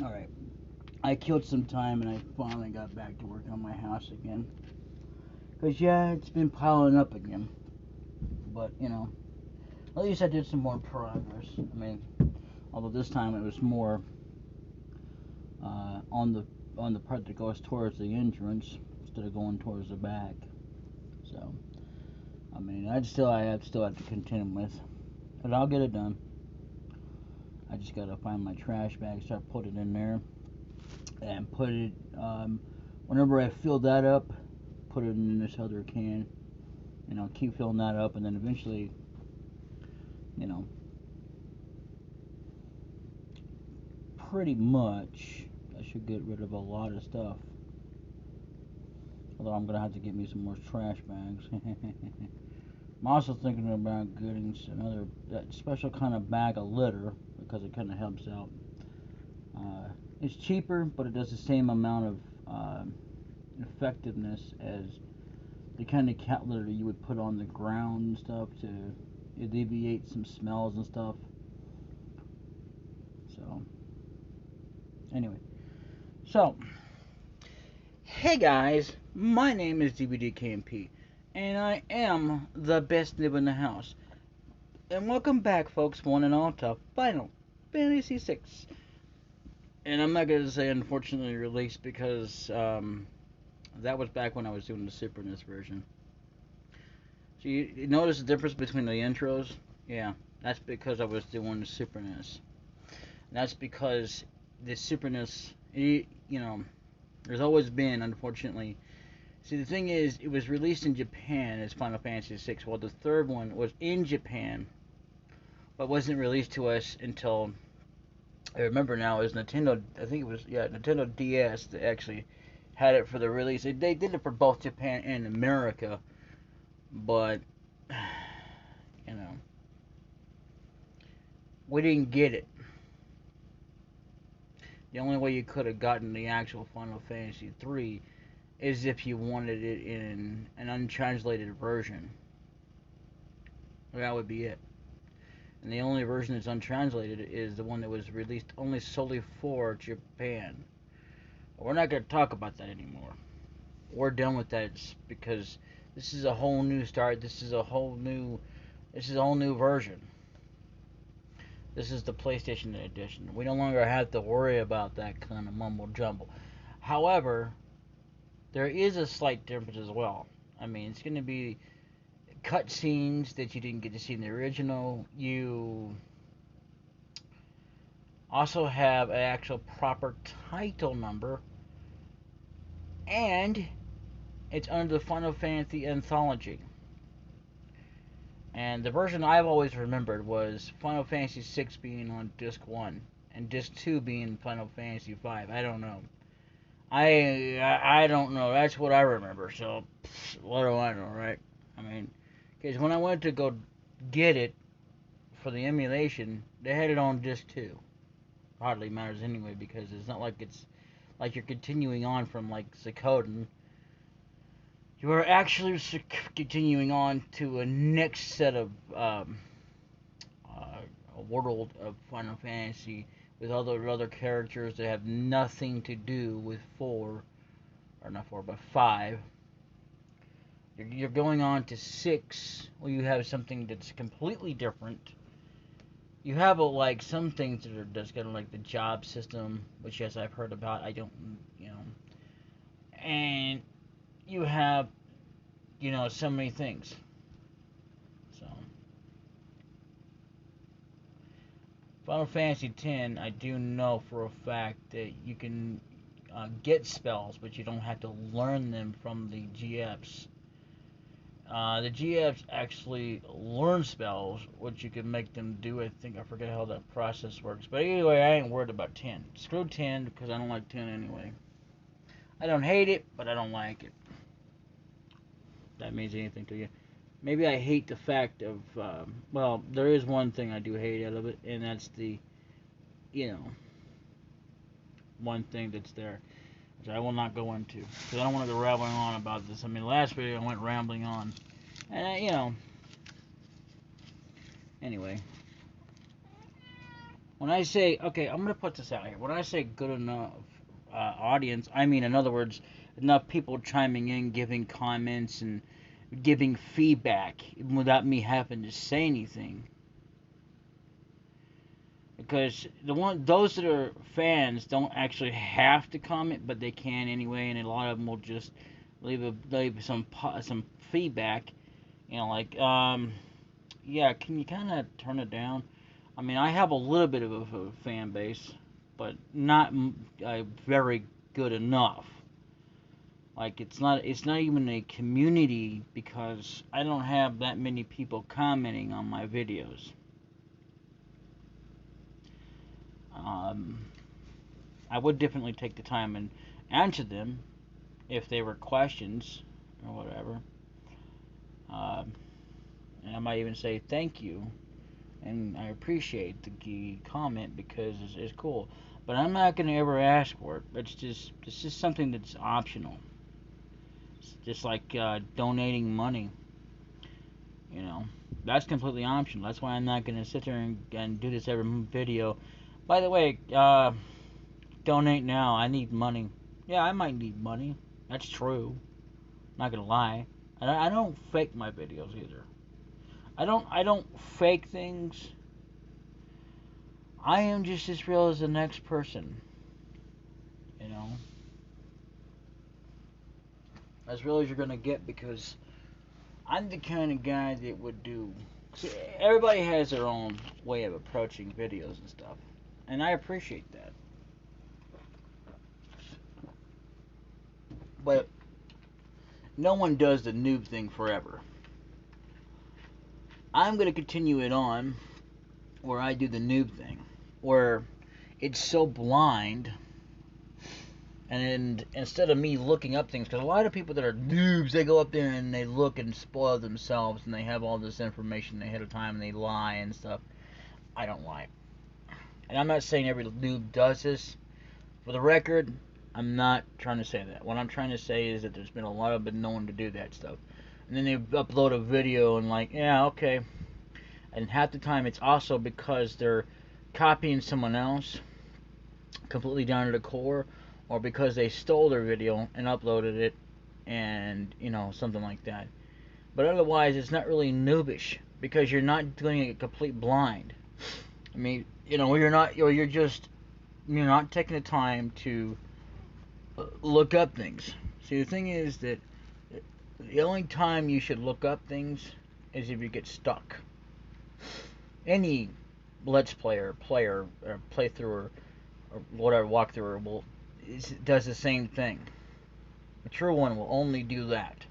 Alright. I killed some time and I finally got back to work on my house again. Because, yeah, it's been piling up again. But, at least I did some more progress. I mean, although this time it was more on the part that goes towards the entrance instead of going towards the back. So, I mean, I still have to contend with. But I'll get it done. I just gotta find my trash bag, start putting it in there, and put it. Whenever I fill that up, put it in this other can. Keep filling that up, and then eventually, you know, pretty much, I should get rid of a lot of stuff. Although I'm gonna have to get me some more trash bags. I'm also thinking about getting another that special kind of bag of litter because it kind of helps out. It's cheaper, but it does the same amount of effectiveness as the kind of cat litter you would put on the ground and stuff to alleviate some smells and stuff. So, anyway, so hey guys, my name is DBDKMP, and I am the best nib in the house. And welcome back, folks, one and all, to Final Fantasy VI. And I'm not gonna say unfortunately released because that was back when I was doing the Super NES version. So you notice the difference between the intros? Yeah, that's because I was doing the Super NES. And that's because the Super NES, there's always been, unfortunately. See, the thing is, it was released in Japan as Final Fantasy VI, while the third one was in Japan, but wasn't released to us until, I remember now, it was Nintendo, I think it was, yeah, Nintendo DS that actually had it for the release. They did it for both Japan and America, but, you know, we didn't get it. The only way you could have gotten the actual Final Fantasy 3 is if you wanted it in an untranslated version. That would be it. And the only version that's untranslated is the one that was released only solely for Japan. We're not going to talk about that anymore. We're done with that because this is a whole new start. This is a whole new version. This is the PlayStation edition. We no longer have to worry about that kind of mumble jumble. However, there is a slight difference as well. I mean, it's going to be cutscenes that you didn't get to see in the original. You also have an actual proper title number, and it's under the Final Fantasy Anthology. And the version I've always remembered was Final Fantasy VI being on Disc 1 and Disc 2 being Final Fantasy V. I don't know. I don't know. That's what I remember. So, what do I know, right? I mean, because when I went to go get it for the emulation, they had it on Disc 2. Hardly matters anyway because it's not like it's like you're continuing on from like Suikoden. You are actually continuing on to a next set of a world of Final Fantasy with other characters that have nothing to do with 4, or not 4, but 5. You're going on to 6, where you have something that's completely different. You have like some things that are just kind of like the job system, which yes, I've heard about. I don't, and you have, so many things. So, Final Fantasy X, I do know for a fact that you can get spells, but you don't have to learn them from the GFs. The GFs actually learn spells, which you can make them do. I forget how that process works. But anyway, I ain't worried about 10. Screw 10 because I don't like 10 anyway. I don't hate it, but I don't like it. If that means anything to you. Maybe I hate the fact of, well, there is one thing I do hate out of it, and that's the, one thing that's there, which I will not go into, because I don't want to go rambling on about this. I mean, last video I went rambling on, and, anyway. When I say, okay, I'm gonna put this out here. When I say good enough audience, I mean, in other words, enough people chiming in, giving comments, and giving feedback without me having to say anything. Because those that are fans don't actually have to comment, but they can anyway, and a lot of them will just leave some feedback. You know, like yeah, can you kind of turn it down? I mean, I have a little bit of a fan base, but not very good enough. Like it's not even a community because I don't have that many people commenting on my videos. Um, I would definitely take the time and answer them if they were questions or whatever. Um, and I might even say thank you and I appreciate the comment because it's cool. But I'm not gonna ever ask for it. It's just something that's optional. It's just like donating money. You know, that's completely optional. That's why I'm not gonna sit there and do this every video. By the way, donate now. I need money. Yeah, I might need money. That's true. Not gonna lie. I don't fake my videos either. I don't fake things. I am just as real as the next person. You know, as real as you're gonna get because I'm the kind of guy that would do. See, everybody has their own way of approaching videos and stuff, and I appreciate that. But no one does the noob thing forever. I'm gonna continue it on where I do the noob thing, where it's so blind. And instead of me looking up things, because a lot of people that are noobs, they go up there and they look and spoil themselves, and they have all this information ahead of time, and they lie and stuff. I don't lie. And I'm not saying every noob does this. For the record, I'm not trying to say that. What I'm trying to say is that there's been a lot of been known to do that stuff. And then they upload a video and like, yeah, okay. And half the time it's also because they're copying someone else completely down to the core, or because they stole their video and uploaded it, and something like that. But otherwise, it's not really noobish because you're not doing it complete blind. I mean, you're not taking the time to look up things. See, the thing is that the only time you should look up things is if you get stuck. Any let's player or playthrough or whatever walkthrough does the same thing. A true one will only do that.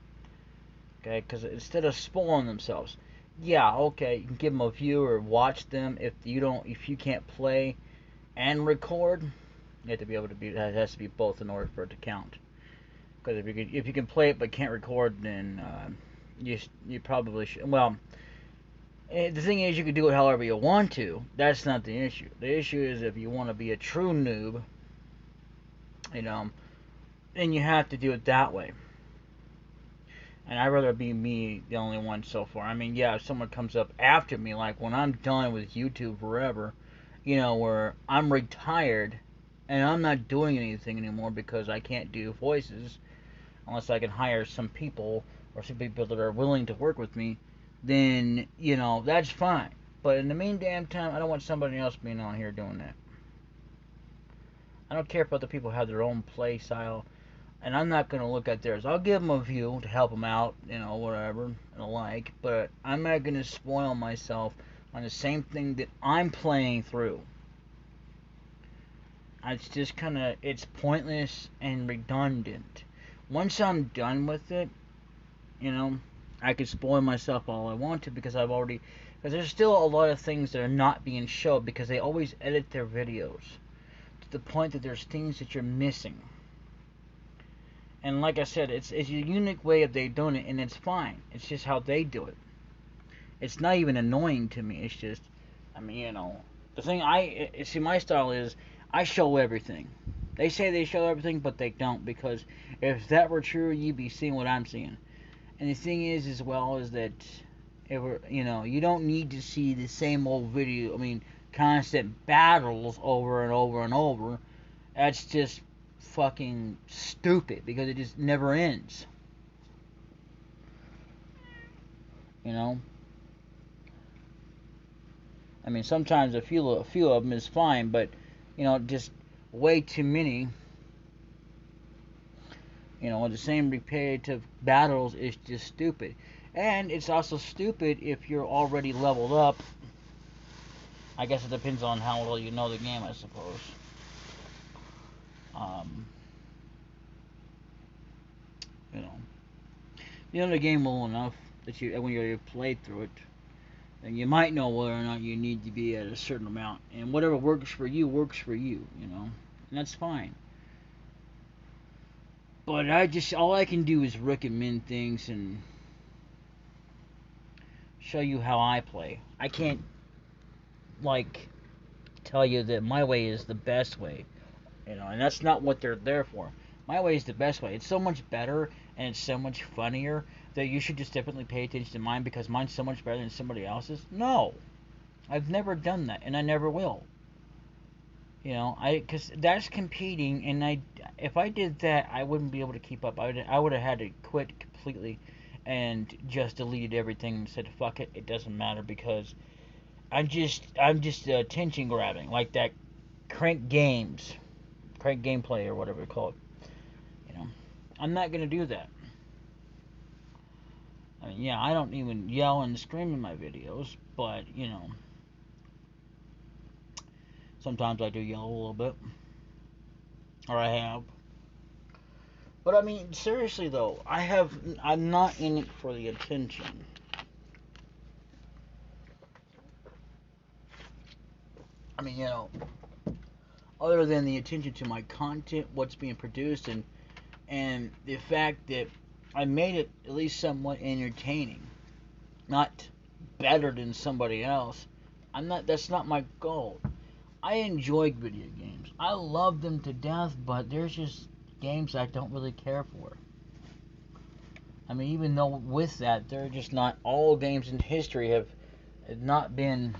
Okay, because instead of spoiling themselves, yeah, okay, you can give them a view or watch them. If you can't play and record, you have to be able to be. It has to be both in order for it to count. Because if you can play it but can't record, then you probably should. Well, the thing is, you can do it however you want to. That's not the issue. The issue is if you want to be a true noob, you know, then you have to do it that way. And I'd rather be me, the only one so far. I mean, yeah, if someone comes up after me, like when I'm done with YouTube forever, where I'm retired and I'm not doing anything anymore because I can't do voices unless I can hire some people or some people that are willing to work with me, then, that's fine. But in the meantime, I don't want somebody else being on here doing that. I don't care if other people have their own play style, and I'm not going to look at theirs. I'll give them a view to help them out, whatever, and the like, but I'm not going to spoil myself on the same thing that I'm playing through. It's just it's pointless and redundant. Once I'm done with it, I can spoil myself all I want to because there's still a lot of things that are not being shown because they always edit their videos to the point that there's things that you're missing. And like I said, it's a unique way of they doing it, and it's fine. It's just how they do it. It's not even annoying to me. It's just, the thing see, my style is I show everything. They say they show everything, but they don't, because if that were true, you'd be seeing what I'm seeing. And the thing is, as well, is that you don't need to see the same old video. I mean, constant battles over and over and over, that's just fucking stupid because it just never ends. You know? I mean, sometimes a few of them is fine, but, just way too many, the same repetitive battles is just stupid. And it's also stupid if you're already leveled up. I guess it depends on how well you know the game, I suppose. Um, you know, you know the game well enough that when you play through it, then you might know whether or not you need to be at a certain amount. And whatever works for you, and that's fine. But all I can do is recommend things and show you how I play. I can't, tell you that my way is the best way, and that's not what they're there for. My way is the best way. It's so much better and it's so much funnier that you should just definitely pay attention to mine because mine's so much better than somebody else's. No, I've never done that, and I never will. Because that's competing, and if I did that, I wouldn't be able to keep up. I would have had to quit completely, and just deleted everything and said, "Fuck it, it doesn't matter," because I'm just attention grabbing, like that crank gameplay, or whatever you call it. I'm not gonna do that. I mean, yeah, I don't even yell and scream in my videos, but sometimes I do yell a little bit, or I have. But I mean, seriously though, I'm not in it for the attention. I mean, other than the attention to my content, what's being produced, and the fact that I made it at least somewhat entertaining, not better than somebody else. That's not my goal. I enjoy video games. I love them to death, but there's just games I don't really care for. I mean, even though with that, they're just not all games in history have not been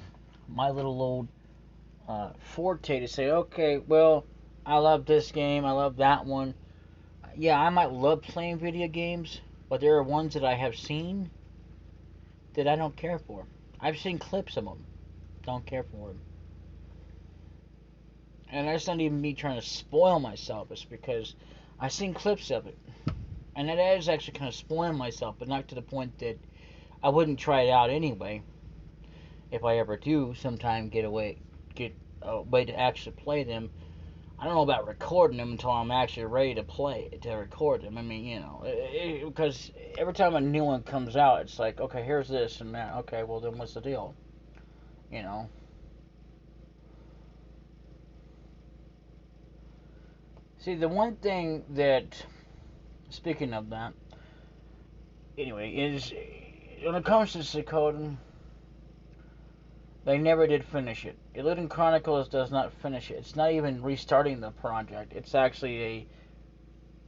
my little old forte to say, okay, well, I love this game, I love that one. Yeah, I might love playing video games, but there are ones that I have seen that I don't care for. I've seen clips of them, don't care for them. And that's not even me trying to spoil myself, it's because I've seen clips of it. And that is actually kind of spoiling myself, but not to the point that I wouldn't try it out anyway. If I ever do sometime get a way to actually play them. I don't know about recording them until I'm actually ready to record them. I mean, because every time a new one comes out, it's like, okay, here's this and that. Okay, well then what's the deal? You know. See, the one thing that, speaking of that, anyway, is when it comes to Suikoden, they never did finish it. Eluden Chronicles does not finish it. It's not even restarting the project. It's actually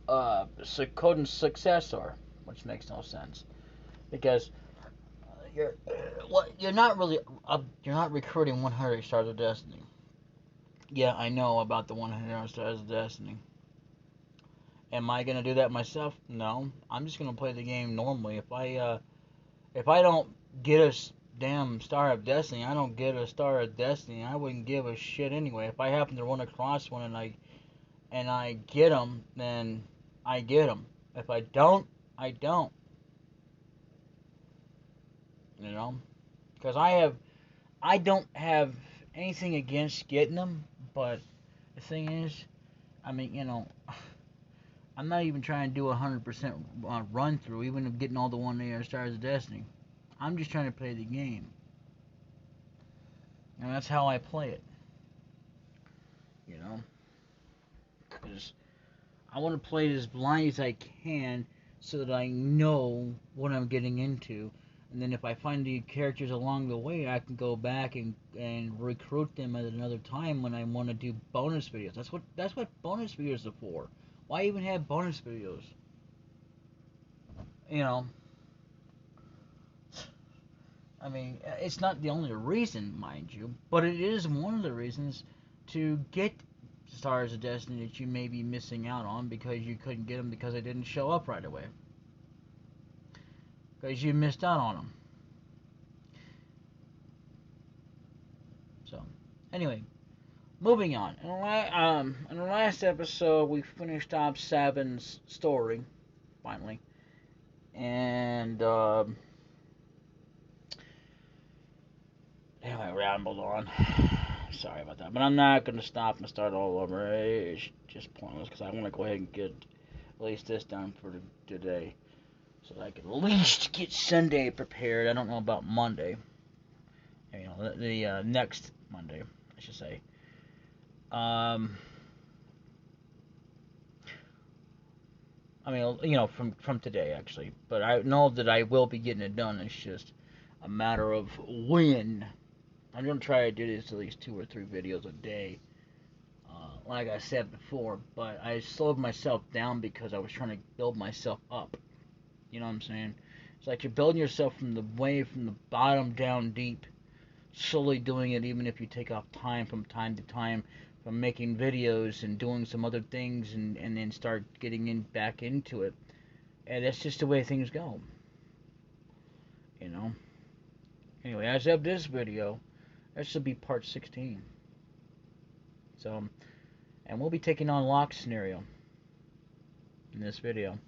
a Suikoden successor, which makes no sense because you're not really you're not recruiting 100 Stars of Destiny. Yeah, I know about the 100 Stars of Destiny. Am I gonna do that myself? No, I'm just gonna play the game normally. If I don't get a damn Star of Destiny, I don't get a Star of Destiny. I wouldn't give a shit anyway. If I happen to run across one and I get them, then I get them. If I don't, I don't. You know, because I don't have anything against getting them, but the thing is, I mean, I'm not even trying to do 100% run through, even of getting all the 1 Stars of Destiny. I'm just trying to play the game, and that's how I play it. You know, because I want to play it as blind as I can, so that I know what I'm getting into. And then if I find the characters along the way, I can go back and recruit them at another time when I want to do bonus videos. That's what bonus videos are for. Why even have bonus videos? You know, I mean, it's not the only reason, mind you, but it is one of the reasons to get Stars of Destiny that you may be missing out on because you couldn't get them because they didn't show up right away. Because you missed out on them. So, anyway, moving on. In the last episode, we finished off Sabin's story, finally. And, I rambled on. Sorry about that. But I'm not going to stop and start all over. It's just pointless because I want to go ahead and get at least this done for today. So that I can at least get Sunday prepared. I don't know about Monday. You know, the next Monday, I should say. I mean, you know, from today, actually. But I know that I will be getting it done. It's just a matter of when. I'm going to try to do this at least 2 or 3 videos a day, like I said before, but I slowed myself down because I was trying to build myself up. You know what I'm saying? It's like you're building yourself from the bottom down deep, slowly doing it even if you take off time from to time from making videos and doing some other things and then start getting back into it. And that's just the way things go. You know? Anyway, as of this video, that should be part 16. So, and we'll be taking on Locke's scenario in this video.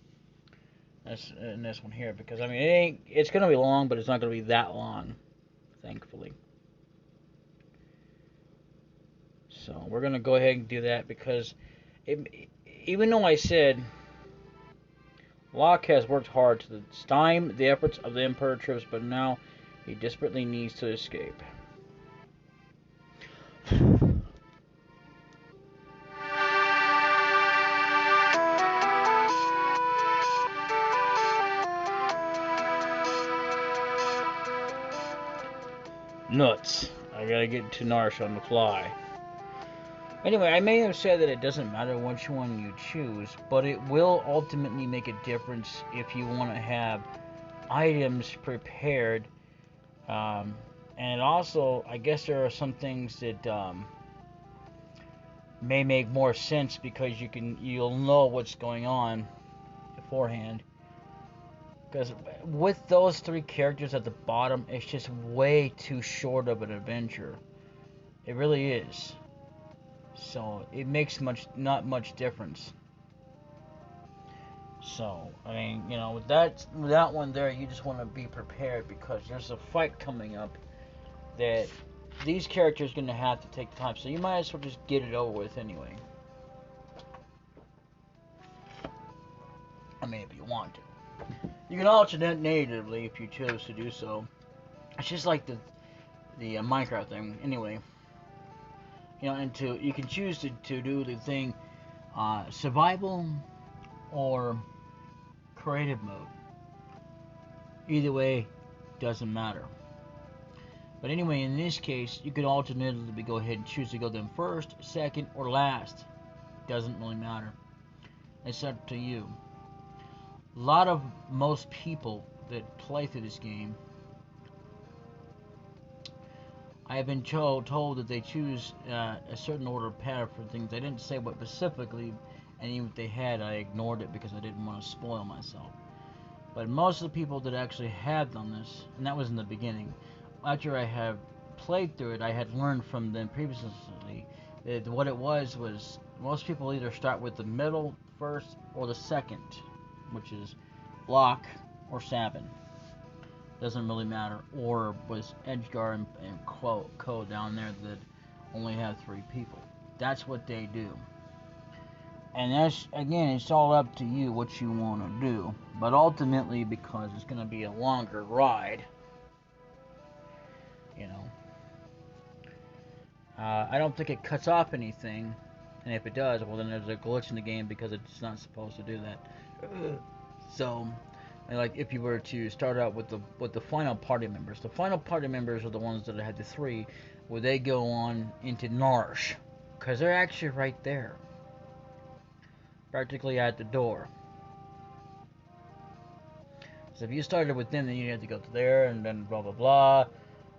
That's in this one here, because I mean it's gonna be long, but it's not gonna be that long, thankfully. So we're gonna go ahead and do that because even though I said Locke has worked hard to stymie the efforts of the Imperatrix, but now he desperately needs to escape. Nuts. I gotta get to Narshe on the fly. Anyway, I may have said that it doesn't matter which one you choose, but it will ultimately make a difference if you want to have items prepared. And also, I guess there are some things that may make more sense because you'll know what's going on beforehand. Because with those 3 characters at the bottom, it's just way too short of an adventure. It really is. So it makes not much difference. So I mean, you know, with that one there, you just want to be prepared because there's a fight coming up that these characters are going to have to take time. So you might as well just get it over with anyway. I mean, if you want to. You can alternate natively if you choose to do so. It's just like the Minecraft thing. Anyway, you know, and you can choose to do the thing survival or creative mode. Either way, doesn't matter. But anyway, in this case, you could alternatively go ahead and choose to go them first, second, or last. Doesn't really matter. It's up to you. Most people that play through this game, I have been told that they choose a certain order of pattern for things. They didn't say what specifically, and even if they had, I ignored it because I didn't want to spoil myself. But most of the people that actually have done this, and that was in the beginning, after I have played through it, I had learned from them previously that what it was most people either start with the middle first or the second, which is Locke or Sabin. Doesn't really matter. Or was Edgar and Co down there that only have 3 people. That's what they do. And that's, again, it's all up to you what you want to do. But ultimately, because it's going to be a longer ride, you know, I don't think it cuts off anything. And if it does, well, then there's a glitch in the game because it's not supposed to do that. So, like if you were to start out with the final party members, the final party members are the ones that had the 3, where they go on into Narshe, because they're actually right there, practically at the door. So if you started with them, then you have to go to there, and then blah blah blah,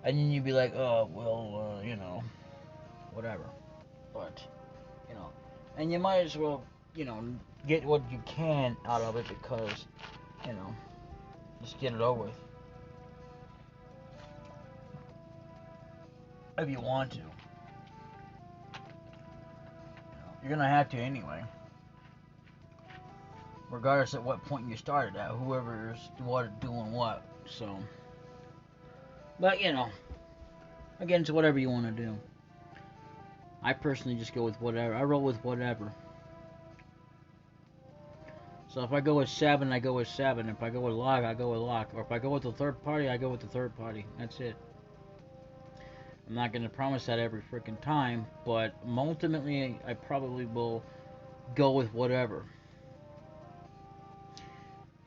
and then you'd be like, oh well, whatever. But and you might as well, get what you can out of it because, you know, just get it over with if you want to. You're gonna have to anyway, regardless at what point you started at. Whoever's doing what. So, but again, it's whatever you want to do. I personally just go with whatever. I roll with whatever. So if I go with 7, I go with 7. If I go with lock, I go with lock. Or if I go with the third party, I go with the third party. That's it. I'm not going to promise that every freaking time, but ultimately, I probably will go with whatever.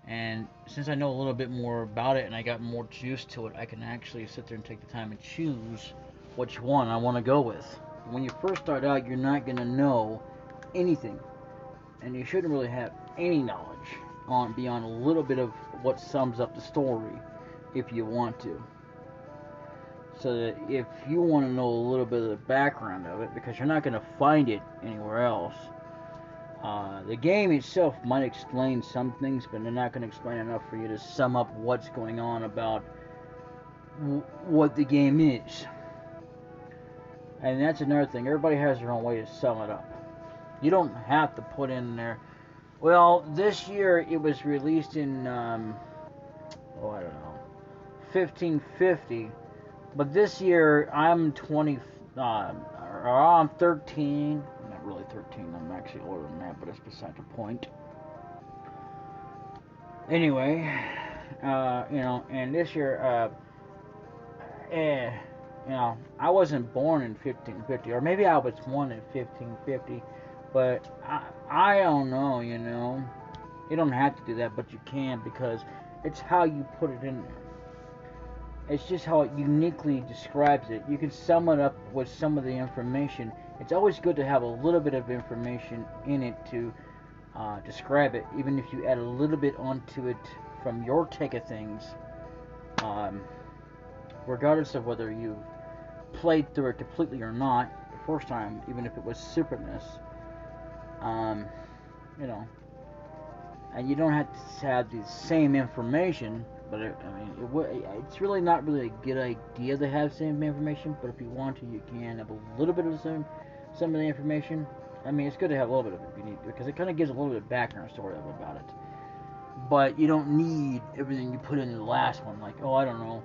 And since I know a little bit more about it and I got more juice to it, I can actually sit there and take the time and choose which one I want to go with. When you first start out, you're not going to know anything. And you shouldn't really have any knowledge on beyond a little bit of what sums up the story if you want to. So that if you want to know a little bit of the background of it, because you're not going to find it anywhere else, the game itself might explain some things, but they're not going to explain enough for you to sum up what's going on about what the game is. And that's another thing. Everybody has their own way to sum it up. You don't have to put in there, well, this year it was released in, I don't know, 1550. But this year I'm 20, or I'm 13. I'm not really 13. I'm actually older than that, but it's beside the point. Anyway, and this year, I wasn't born in 1550, or maybe I was born in 1550, but I don't know. You don't have to do that, but you can because it's how you put it in there. It's just how it uniquely describes it. You can sum it up with some of the information. It's always good to have a little bit of information in it to describe it, even if you add a little bit onto it from your take of things, regardless of whether you played through it completely or not the first time, even if it was Super NES. And you don't have to have the same information, but it's really not really a good idea to have the same information. But if you want to, you can have a little bit of some of the information. It's good to have a little bit of it if you need, because it kind of gives a little bit of background story about it. But you don't need everything you put in the last one. Like, I don't know.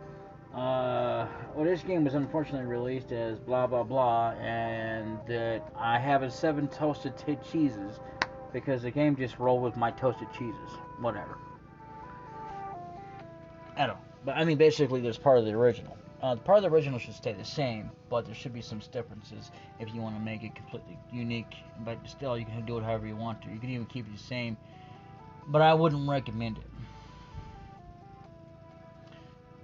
This game was unfortunately released as blah blah blah, and that I have 7 toasted cheeses because the game just rolled with my toasted cheeses. Whatever. I don't know. But basically, there's part of the original. Part of the original should stay the same, but there should be some differences if you want to make it completely unique. But still, you can do it however you want to. You can even keep it the same, but I wouldn't recommend it.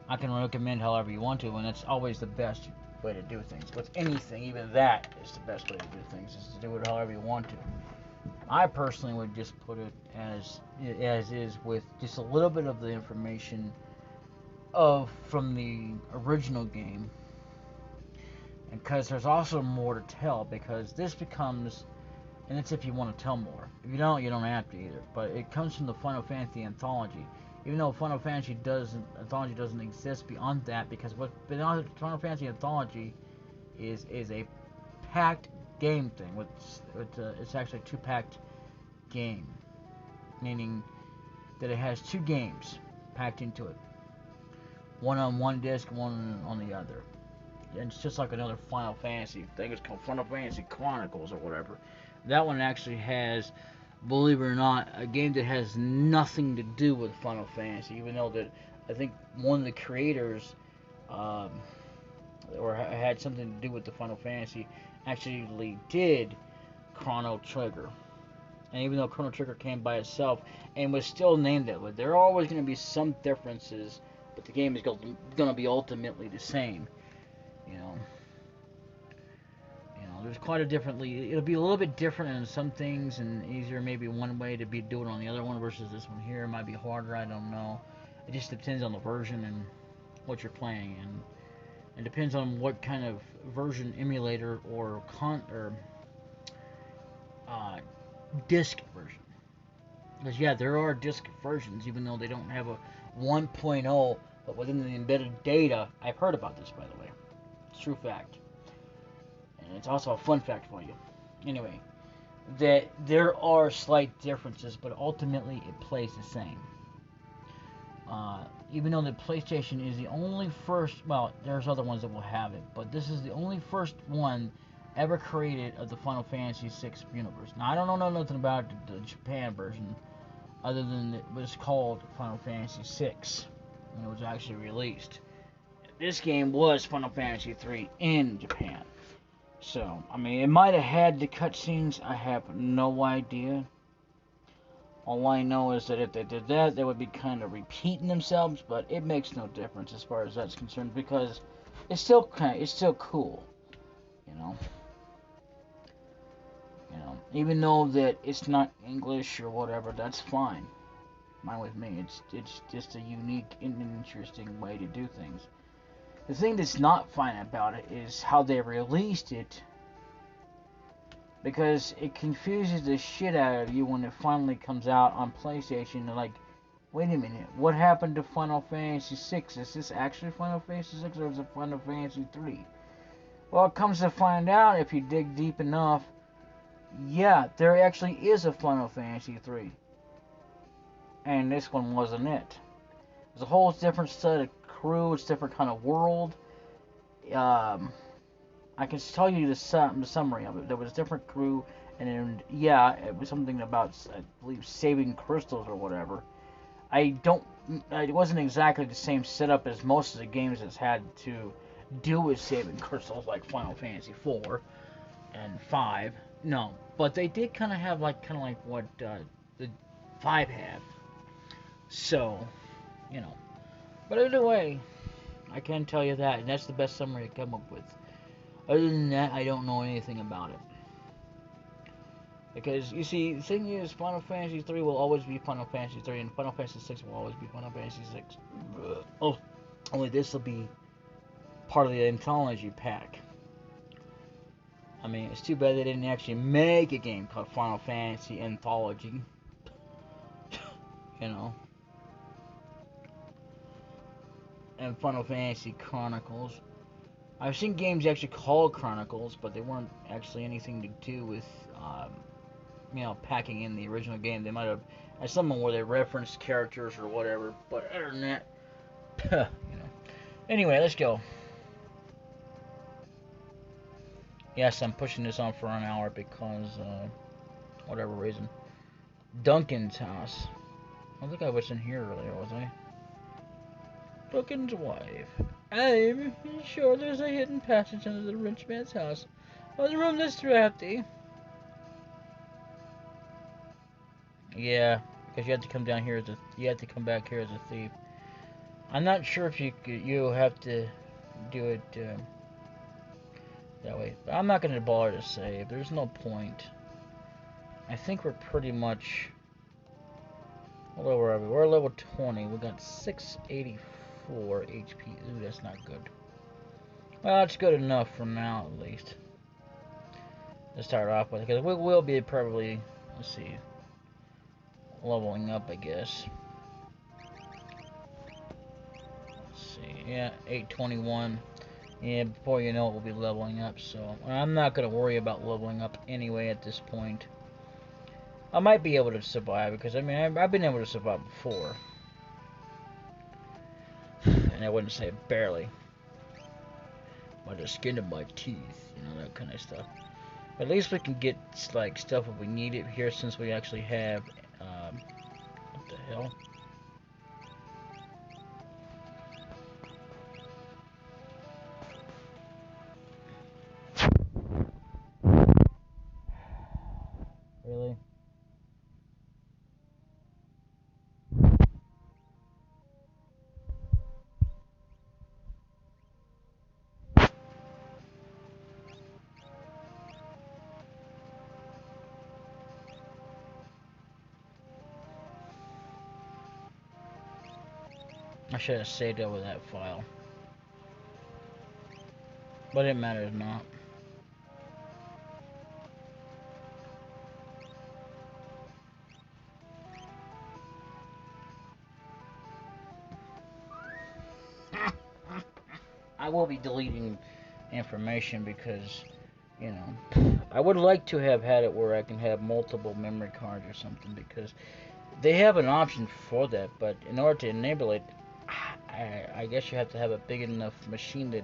I can recommend however you want to, and it's always the best way to do things. With anything, even that is the best way to do things, is to do it however you want to. I personally would just put it as is, with just a little bit of the information from the original game, and because there's also more to tell, because this becomes, and it's if you want to tell more. If you don't have to either. But it comes from the Final Fantasy Anthology. Even though Final Fantasy Anthology doesn't exist beyond that, because what beyond Final Fantasy Anthology is a packed game thing. It's actually a 2-packed game, meaning that it has 2 games packed into it. One on one disc, one on the other. And it's just like another Final Fantasy thing. It's called Final Fantasy Chronicles or whatever. That one actually has, believe it or not, a game that has nothing to do with Final Fantasy, even though that I think one of the creators or had something to do with the Final Fantasy actually did Chrono Trigger. And even though Chrono Trigger came by itself and was still named that way, there are always going to be some differences, but the game is going to be ultimately the same. There's quite a differently. It'll be a little bit different in some things, and easier maybe one way to be doing on the other one versus this one here. It might be harder. I don't know. It just depends on the version and what you're playing, and it depends on what kind of version emulator or uh, disc version. Because yeah, there are disc versions, even though they don't have a 1.0, but within the embedded data, I've heard about this, by the way. It's a true fact. And it's also a fun fact for you. Anyway, that there are slight differences, but ultimately it plays the same. Even though the PlayStation is the only first, well, there's other ones that will have it, but this is the only first one ever created of the Final Fantasy VI universe. Now, I don't know nothing about the Japan version, other than it was called Final Fantasy VI when it was actually released. This game was Final Fantasy III in Japan. So, I mean, it might have had the cutscenes, I have no idea. All I know is that if they did that, they would be kind of repeating themselves, but it makes no difference as far as that's concerned because it's still cool, you know. Even though that it's not English or whatever, that's fine. Fine with me. It's just a unique and interesting way to do things. The thing that's not fine about it is how they released it, because it confuses the shit out of you when it finally comes out on PlayStation. They're like, wait a minute, what happened to Final Fantasy VI? Is this actually Final Fantasy VI or is it Final Fantasy III? Well, it comes to find out, if you dig deep enough, yeah, there actually is a Final Fantasy III. And this one wasn't it. It's a whole different set of crew, it's a different kind of world. I can tell you the summary of it. There was a different crew, and then, yeah, it was something about, I believe, saving crystals or whatever. It wasn't exactly the same setup as most of the games that's had to do with saving crystals, like Final Fantasy IV and 5. No, but they did kind of have like what the 5 had. So, you know. But either way, I can tell you that, and that's the best summary I come up with. Other than that, I don't know anything about it. Because, you see, the thing is, Final Fantasy 3 will always be Final Fantasy 3, and Final Fantasy 6 will always be Final Fantasy 6. Oh, only this will be part of the anthology pack. I mean, it's too bad they didn't actually make a game called Final Fantasy Anthology. You know. And Final Fantasy Chronicles. I've seen games actually called Chronicles, but they weren't actually anything to do with, packing in the original game. They might have had someone where they referenced characters or whatever, but other than that, Anyway, let's go. Yes, I'm pushing this on for an hour because, whatever reason. Duncan's house. I don't think I was in here earlier, was I? Duncan's wife. I'm sure there's a hidden passage under the rich man's house. Oh, the room that's drafty. Yeah, because you have to come down here you have to come back here as a thief. I'm not sure if you have to do it that way. But I'm not going to bother to save. There's no point. I think we're pretty much. What level are we? We're level 20. We got 684 HP. Ooh, that's not good. Well, it's good enough for now, at least. To start off with, because we will be probably, let's see, leveling up, I guess. Let's see, yeah, 821. Yeah, before you know it, we'll be leveling up, so I'm not going to worry about leveling up anyway at this point. I might be able to survive, because, I mean, I've been able to survive before. And I wouldn't say barely. By the skin of my teeth, that kind of stuff. At least we can get, like, stuff if we need it here, since we actually have, what the hell? Really? I should have saved over that file. But it matters not. I will be deleting information because, you know, I would like to have had it where I can have multiple memory cards or something, because they have an option for that, but in order to enable it, I guess you have to have a big enough machine that,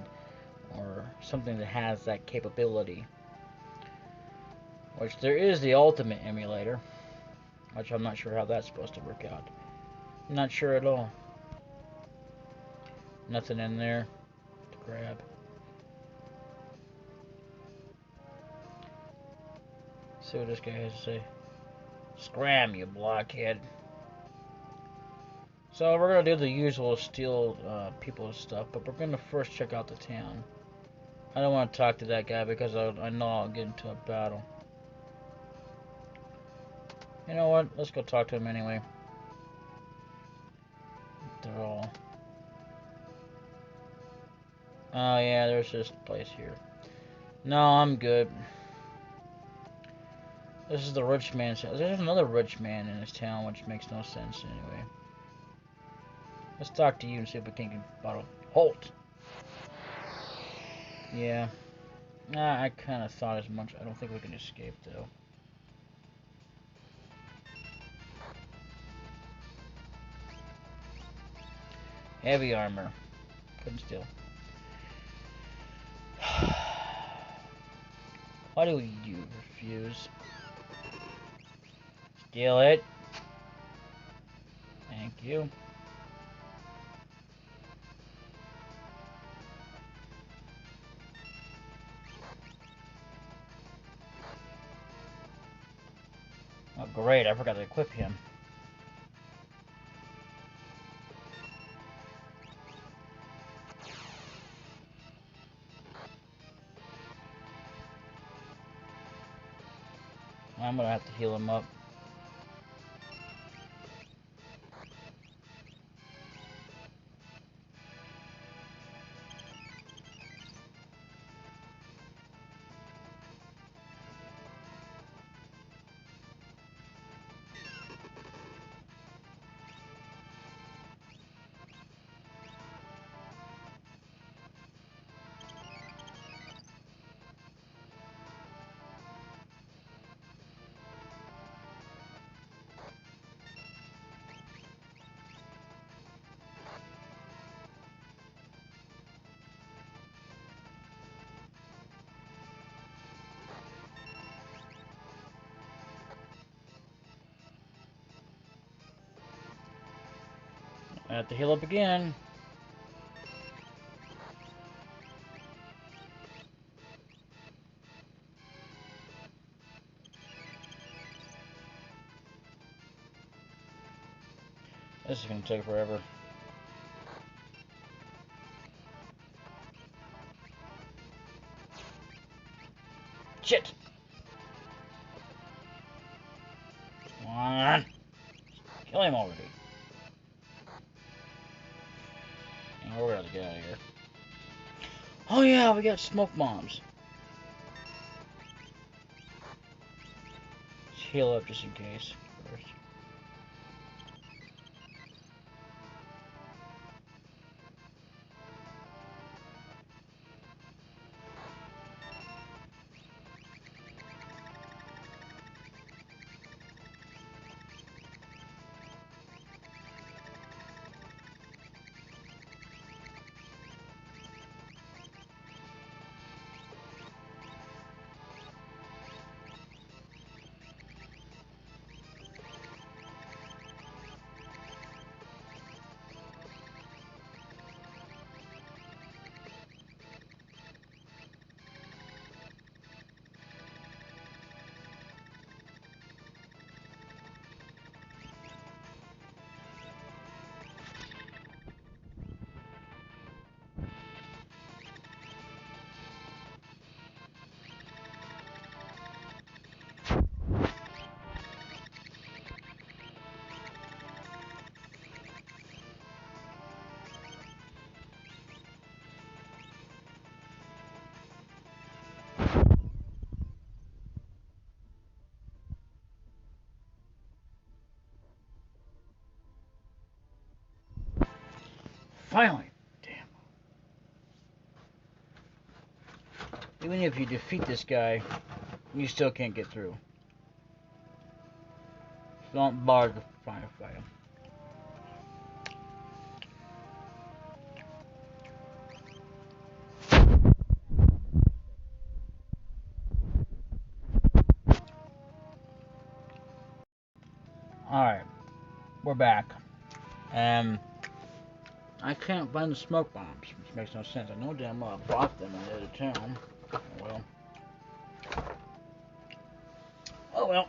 or something that has that capability. Which there is the Ultimate emulator, which I'm not sure how that's supposed to work out. Not sure at all. Nothing in there to grab. See what this guy has to say. Scram, you blockhead. So we're gonna do the usual steal people stuff, but we're gonna first check out the town. I don't want to talk to that guy because I know I'll get into a battle. You know what? Let's go talk to him anyway. They're all... Oh yeah, there's this place here. No, I'm good. This is the rich man's house. There's another rich man in this town, which makes no sense anyway. Let's talk to you and see if we can get bottle. Halt! Yeah. Nah, I kind of thought as much. I don't think we can escape, though. Heavy armor. Couldn't steal. Why do you refuse? Steal it. Thank you. Oh, great. I forgot to equip him. I'm gonna have to heal him up. I have to heal up again. This is gonna take forever. Shit! Come on! Kill him already. Oh, we're gonna get out of here. Oh yeah, we got smoke bombs. Let's heal up just in case first. Finally. Damn. Even if you defeat this guy, you still can't get through. So don't bother to fight him. Alright, we're back. I can't find the smoke bombs, which makes no sense. I know damn well I bought them in the other town. Oh well.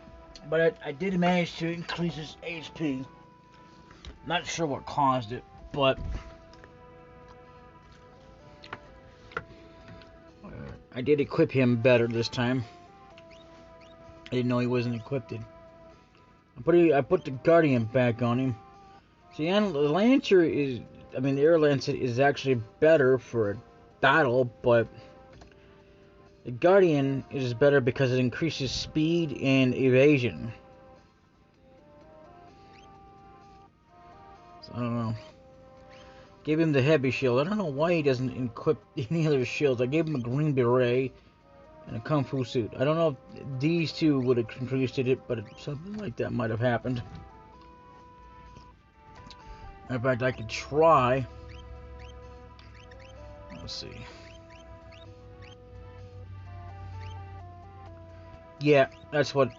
But I did manage to increase his HP. Not sure what caused it, but I did equip him better this time. I didn't know he wasn't equipped. I put the Guardian back on him. See, the Lancer is, the Air Lancer is actually better for a battle, but the Guardian is better because it increases speed and evasion. So, I don't know. Gave him the heavy shield. I don't know why he doesn't equip any other shields. I gave him a green beret and a kung fu suit. I don't know if these two would have increased it, but something like that might have happened. In fact, I could try. Let's see. Yeah, that's what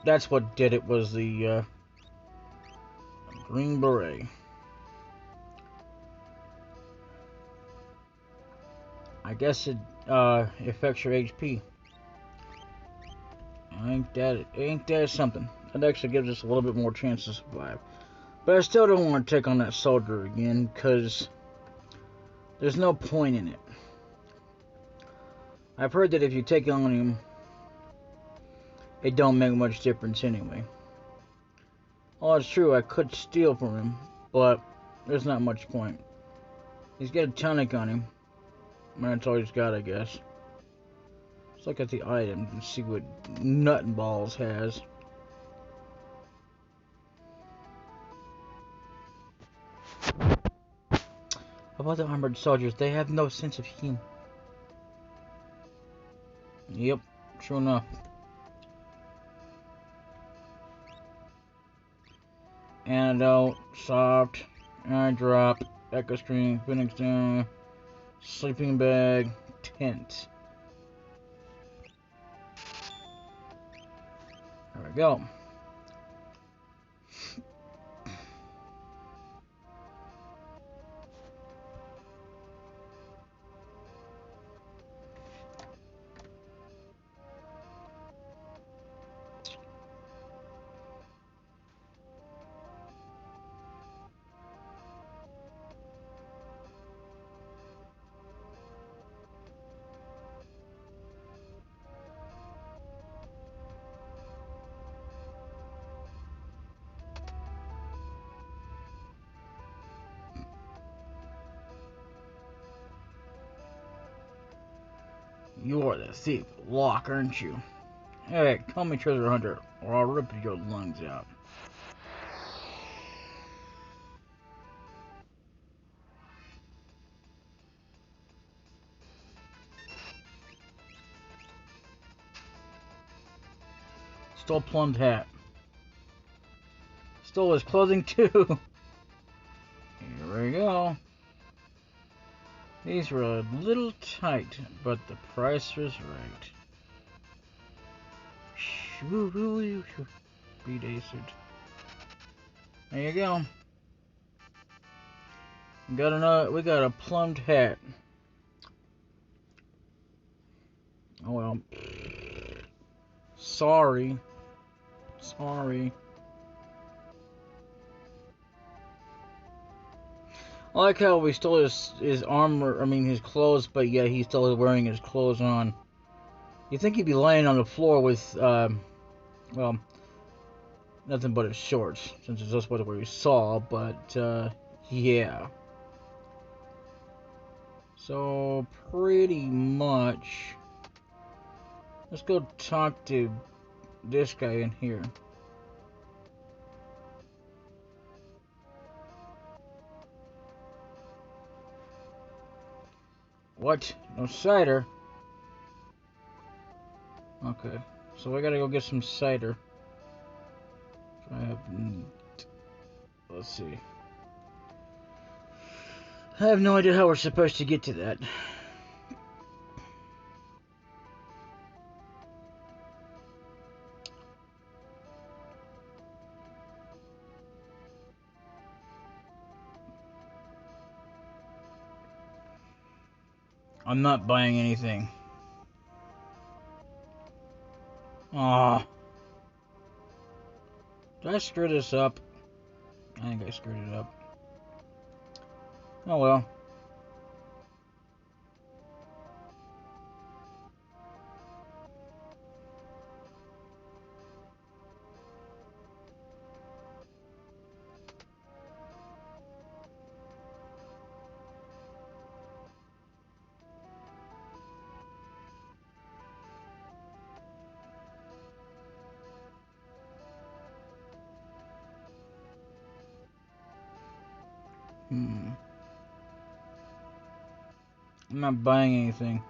did it, was the green beret. I guess it affects your HP. Ain't that something? That actually gives us a little bit more chance to survive. But I still don't want to take on that soldier again, because there's no point in it. I've heard that if you take on him, it don't make much difference anyway. Oh, it's true, I could steal from him, but there's not much point. He's got a tonic on him. That's all he's got, I guess. Let's look at the item and see what Nut and Balls has. About the armored soldiers, they have no sense of humor. Yep, sure enough. Antidote, soft, eye drop, echo stream, phoenix down, sleeping bag, tent. There we go. You're the thief, Locke, aren't you? Hey, call me treasure hunter, or I'll rip your lungs out. Stole Plum's hat. Stole his clothing too. Here we go. These were a little tight, but the price was right. B-Day suit. There you go. We got a plumbed hat. Oh well. Sorry. I like how we stole his armor, his clothes, but yet he's still wearing his clothes on. You think he'd be laying on the floor with, well, nothing but his shorts, since it's just what we saw, but, yeah. So, pretty much, let's go talk to this guy in here. What? No cider? Okay. So I gotta go get some cider. I have... Let's see. I have no idea how we're supposed to get to that. I'm not buying anything. Aw. Did I screw this up? I think I screwed it up. Oh well. I'm not buying anything.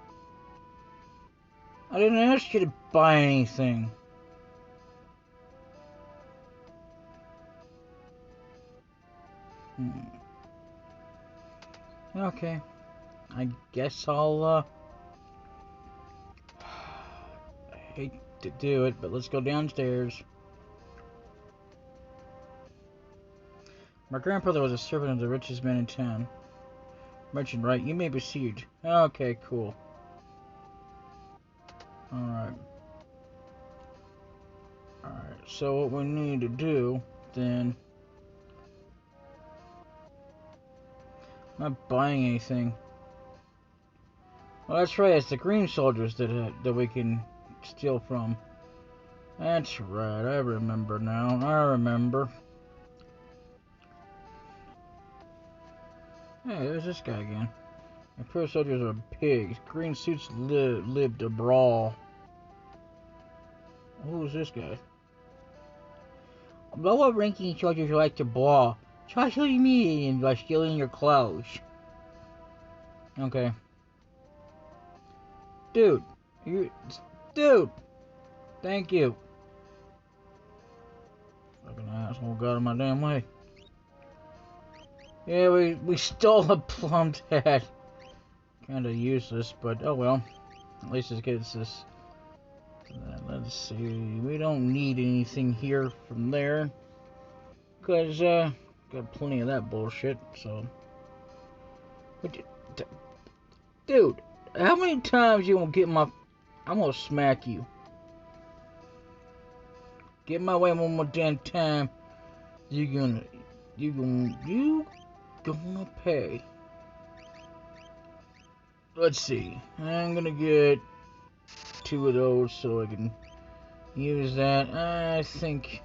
I didn't ask you to buy anything. Okay. I guess I'll, I hate to do it, but let's go downstairs. My grandfather was a servant of the richest man in town. Merchant, right? You may proceed. Okay, cool. Alright. Alright, so what we need to do, then... I'm not buying anything. Well, that's right, it's the green soldiers that we can steal from. That's right, I remember now. I remember. Hey, there's this guy again. Imperial soldiers are pigs. Green suits live to brawl. Who's this guy? Lower ranking soldiers like to brawl. Try shooting me by stealing your clothes. Okay. Dude. Dude! Thank you. Fucking asshole got in my damn way. Yeah, we stole a plumbed hat. Kinda useless, but oh well. At least it gets us. Let's see. We don't need anything here from there. Cause, got plenty of that bullshit, so. But, dude, how many times you gonna get my. I'm gonna smack you. Get my way one more damn time. You gonna pay. Let's see. I'm gonna get 2 of those so I can use that. I think.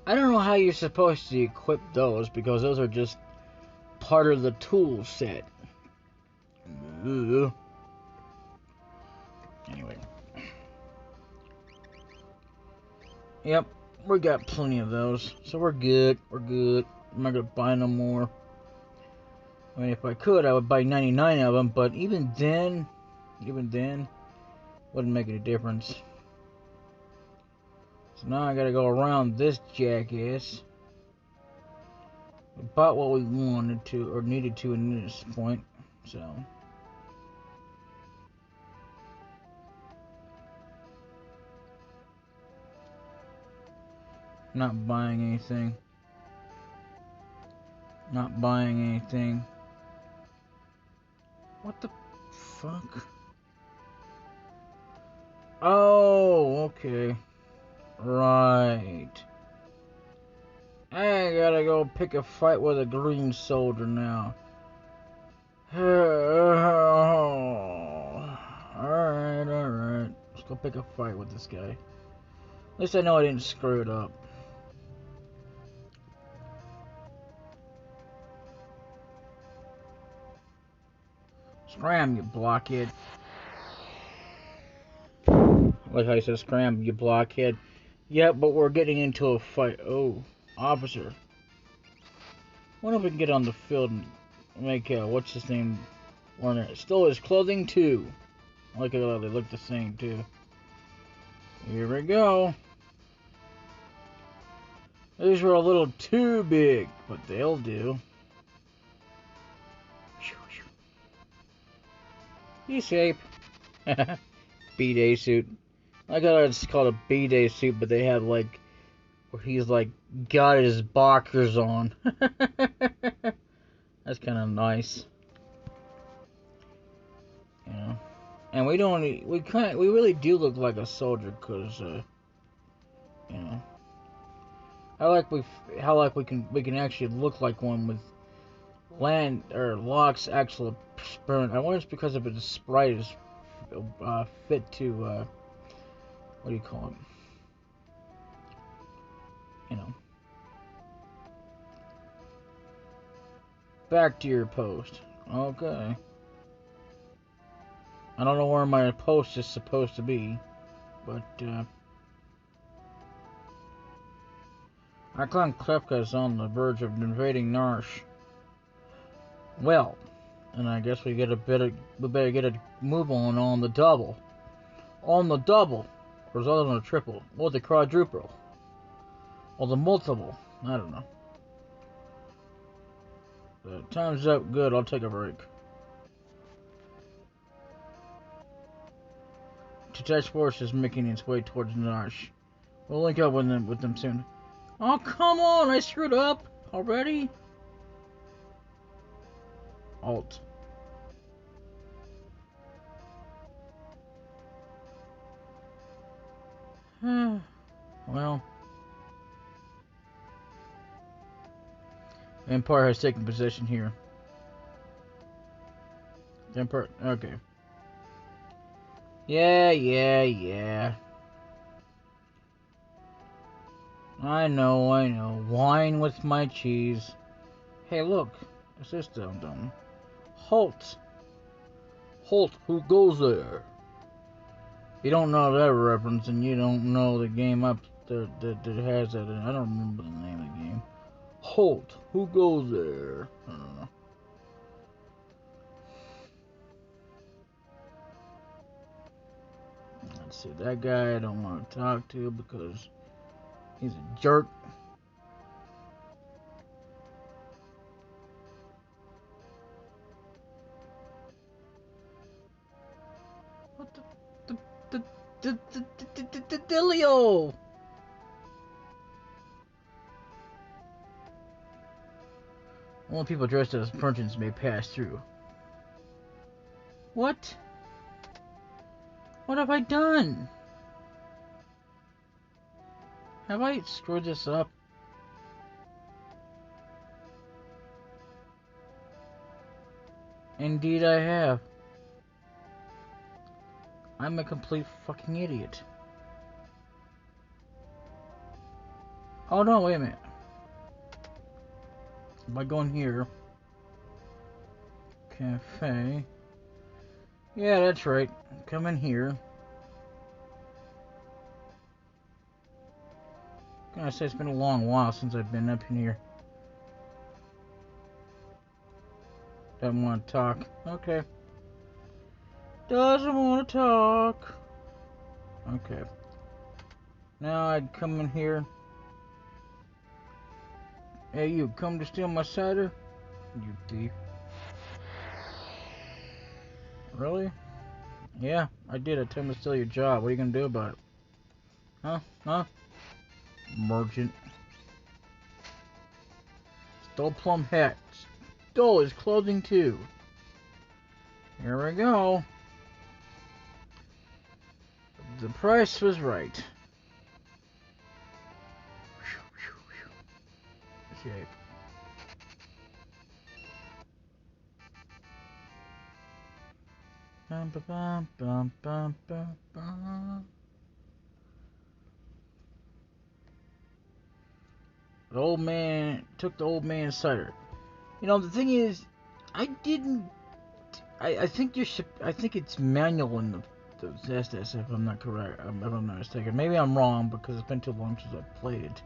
I don't know how you're supposed to equip those because those are just part of the tool set. Ugh. Anyway. Yep, we got plenty of those, so we're good. We're good. I'm not gonna buy no more. I mean, if I could, I would buy 99 of them, but even then, wouldn't make any difference. So now I gotta go around this jackass. We bought what we wanted to, or needed to in this point, so. Not buying anything. Not buying anything. What the fuck? Oh, okay. Right. I gotta go pick a fight with a green soldier now. Alright. Let's go pick a fight with this guy. At least I know I didn't screw it up. Scram, you blockhead. Like I said, scram, you blockhead. Yeah, but we're getting into a fight. Oh, officer. Wonder if we can get on the field and make, what's his name, One that stole his clothing too. Look at how they look the same too. Here we go. These were a little too big, but they'll do. E-shape. B-Day suit. I got it's called a B-Day suit, but they have like where he's like got his boxers on. That's kind of nice. You know. And we really do look like a soldier, cause you know, how we can actually look like one with land or Locke's actual burn. I wonder if it's because of his sprite is fit to what do you call it? You know, back to your post. Okay. I don't know where my post is supposed to be, but our clan Klepka is on the verge of invading Narsh. Well, and I guess we better get a move on the double. On the double, or is that on the triple? Or the quadruple? Or the multiple? I don't know. Time's up. Good, I'll take a break. Detached force is making its way towards Narsh. We'll link up with them soon. Oh, come on! I screwed up already. Alt. Well, Empire has taken possession here. Empire, okay. Yeah. I know. Wine with my cheese. Hey, look. What's this dum-dum? Halt. Halt, who goes there? You don't know that reference, and you don't know the game up that has that. I don't remember the name of the game. Halt, who goes there? I don't know. Let's see, that guy I don't want to talk to because he's a jerk. What the Delio? Only people dressed as merchants may pass through. What? What have I done? Have I screwed this up? Indeed I have. I'm a complete fucking idiot. Oh no, wait a minute. By going here. Cafe. Yeah, that's right. Come in here. Gotta say, it's been a long while since I've been up in here. Doesn't want to talk. Okay. Doesn't want to talk. Okay. Now I'd come in here. Hey, you, come to steal my cider? You thief. Really? Yeah, I did. I told him to steal your job. What are you gonna do about it? Huh? Merchant. Stole plum hat. Stole his clothing too. Here we go. The price was right. Okay. Bum, bum, bum, bum, bum, bum. The old man took the old man's cider. You know, the thing is, I didn't. I think you should. I think it's manual in the SDS, if I'm not correct. If I'm not mistaken. Maybe I'm wrong because it's been too long since I played it.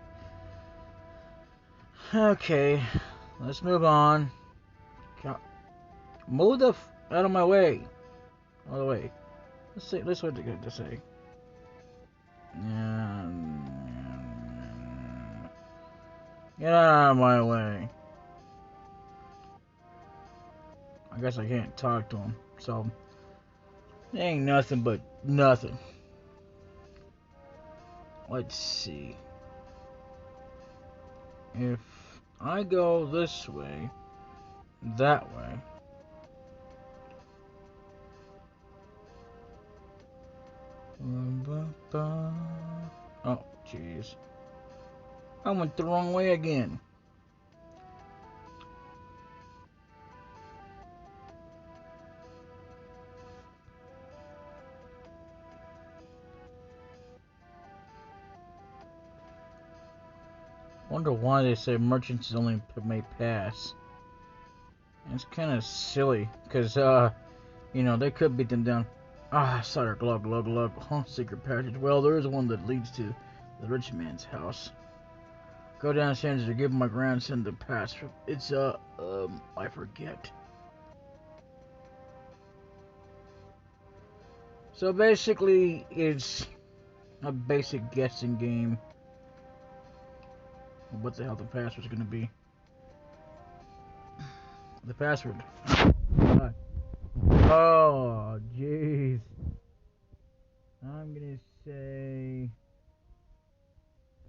Okay, let's move on. Out of my way. Out of the way. Let's see. Let's what to say. Get out of my way. I guess I can't talk to him, so it ain't nothing but nothing. Let's see. If I go this way, that way. Oh, jeez. I went the wrong way again. Wonder why they say merchants only may pass. It's kind of silly, because, you know, they could beat them down. Ah, cider, glug, glug, glug. Huh, secret passage. Well, there is one that leads to the rich man's house. Go downstairs to give my grandson the pass. It's, I forget. So basically, it's a basic guessing game. What the hell the password's gonna be? The password. Oh, jeez. I'm gonna say...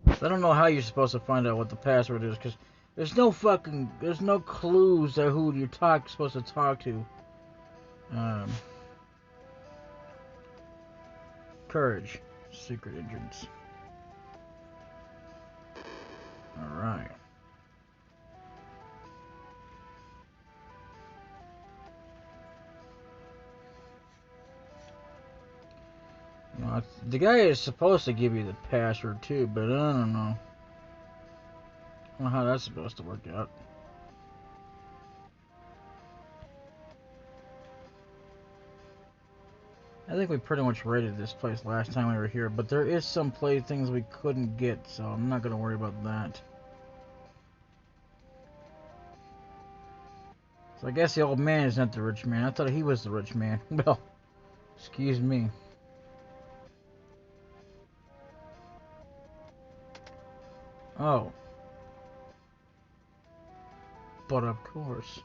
I don't know how you're supposed to find out what the password is, because there's no clues to who you're supposed to talk to. Courage. Secret entrance. Alright. You know, the guy is supposed to give you the password too, but I don't know. I don't know how that's supposed to work out. I think we pretty much rated this place last time we were here, but there is some things we couldn't get, so I'm not going to worry about that. So I guess the old man is not the rich man. I thought he was the rich man. Well, excuse me. Oh. But of course.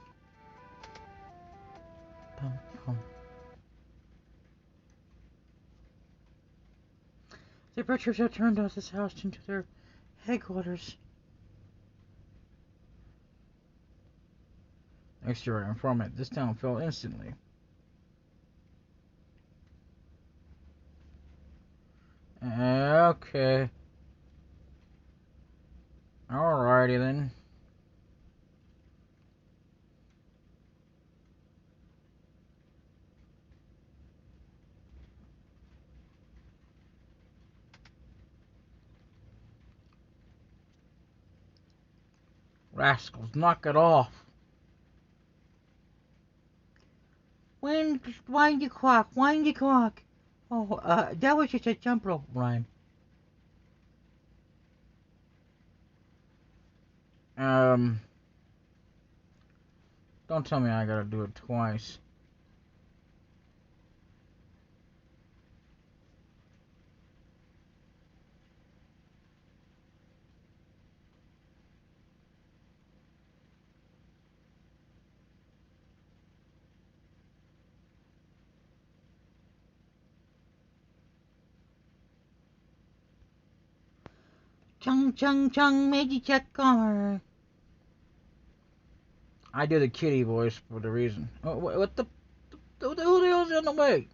The Butchers have turned out this house into their headquarters. Exterior informant. This town fell instantly. Okay. Alrighty then. Rascals, knock it off. Wind the clock, wind the clock. Oh, that was just a jump rope rhyme. Don't tell me I gotta do it twice. Chung chung chung, magic car. I do the kitty voice for the reason. Oh, what the? Who the hell's in the way?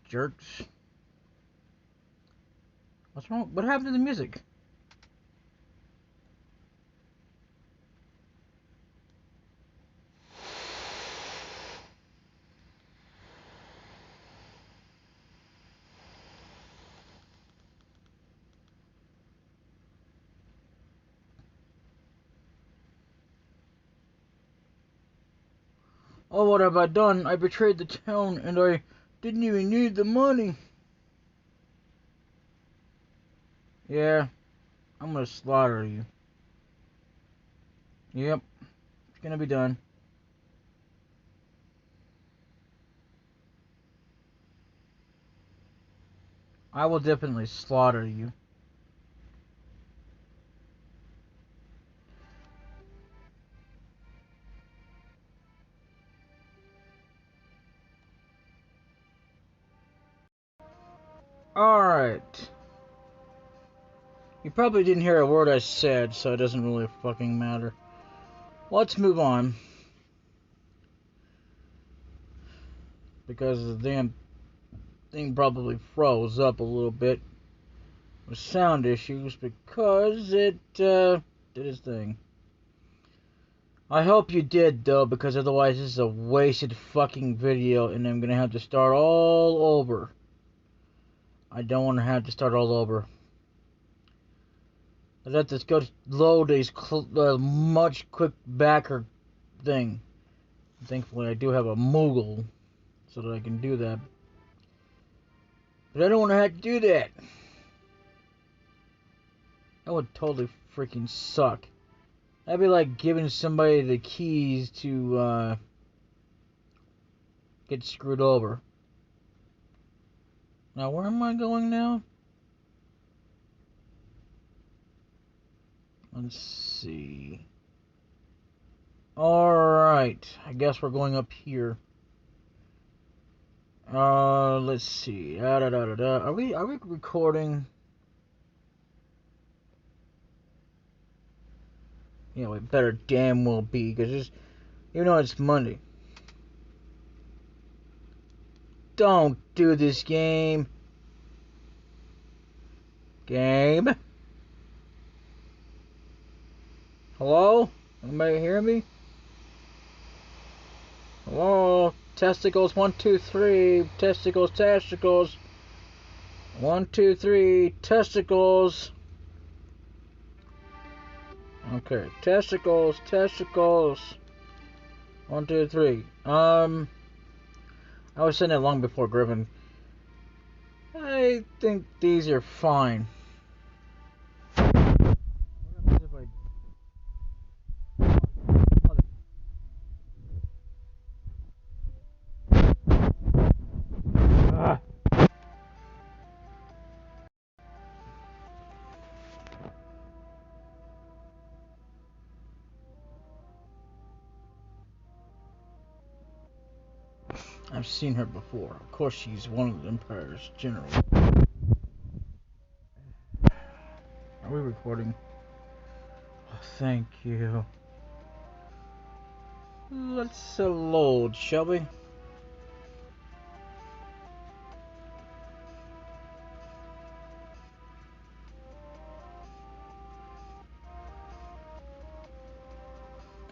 Jerks. What's wrong? What happened to the music? Oh, what have I done? I betrayed the town, and I didn't even need the money. Yeah, I'm gonna slaughter you. Yep, it's gonna be done. I will definitely slaughter you. Alright. You probably didn't hear a word I said, so it doesn't really fucking matter. Let's move on. Because the damn thing probably froze up a little bit with sound issues because it did its thing. I hope you did though, because otherwise this is a wasted fucking video and I'm gonna have to start all over. I don't want to have to start all over. I have to go load these much quick backer thing. Thankfully I do have a Moogle so that I can do that. But I don't want to have to do that. That would totally freaking suck. That'd be like giving somebody the keys to get screwed over. Now, where am I going now? Let's see. Alright, I guess we're going up here. Let's see. Are we recording? Yeah, we better damn well be, because it's, you know, it's Monday. Don't do this game. Game? Hello? Anybody hear me? Hello? Testicles, 1, 2, 3. Testicles, testicles. 1, 2, 3. Testicles. Okay, testicles, testicles. 1, 2, 3. I was saying that long before Griffin. I think these are fine. What happens if I... Ah. I've seen her before. Of course, she's one of the Empire's generals. Are we recording? Oh, thank you. Let's load, shall we?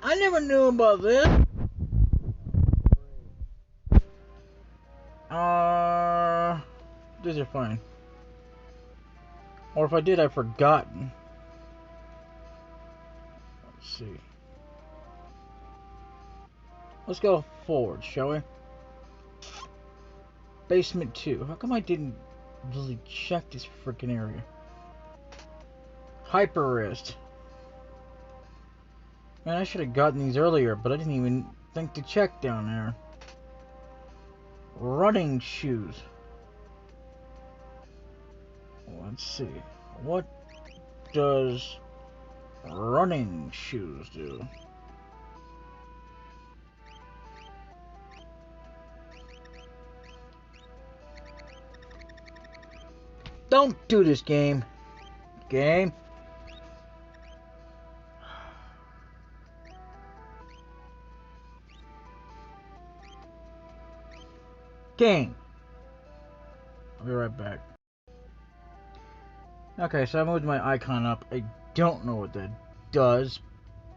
I never knew about this. These are fine. Or if I did, I've forgotten. Let's see. Let's go forward, shall we? Basement 2. How come I didn't really check this freaking area? Hyper wrist. Man, I should have gotten these earlier, but I didn't even think to check down there. Running shoes. Let's see. What does running shoes do? Don't do this, game. Game. Game. I'll be right back. Okay, so I moved my icon up. I don't know what that does,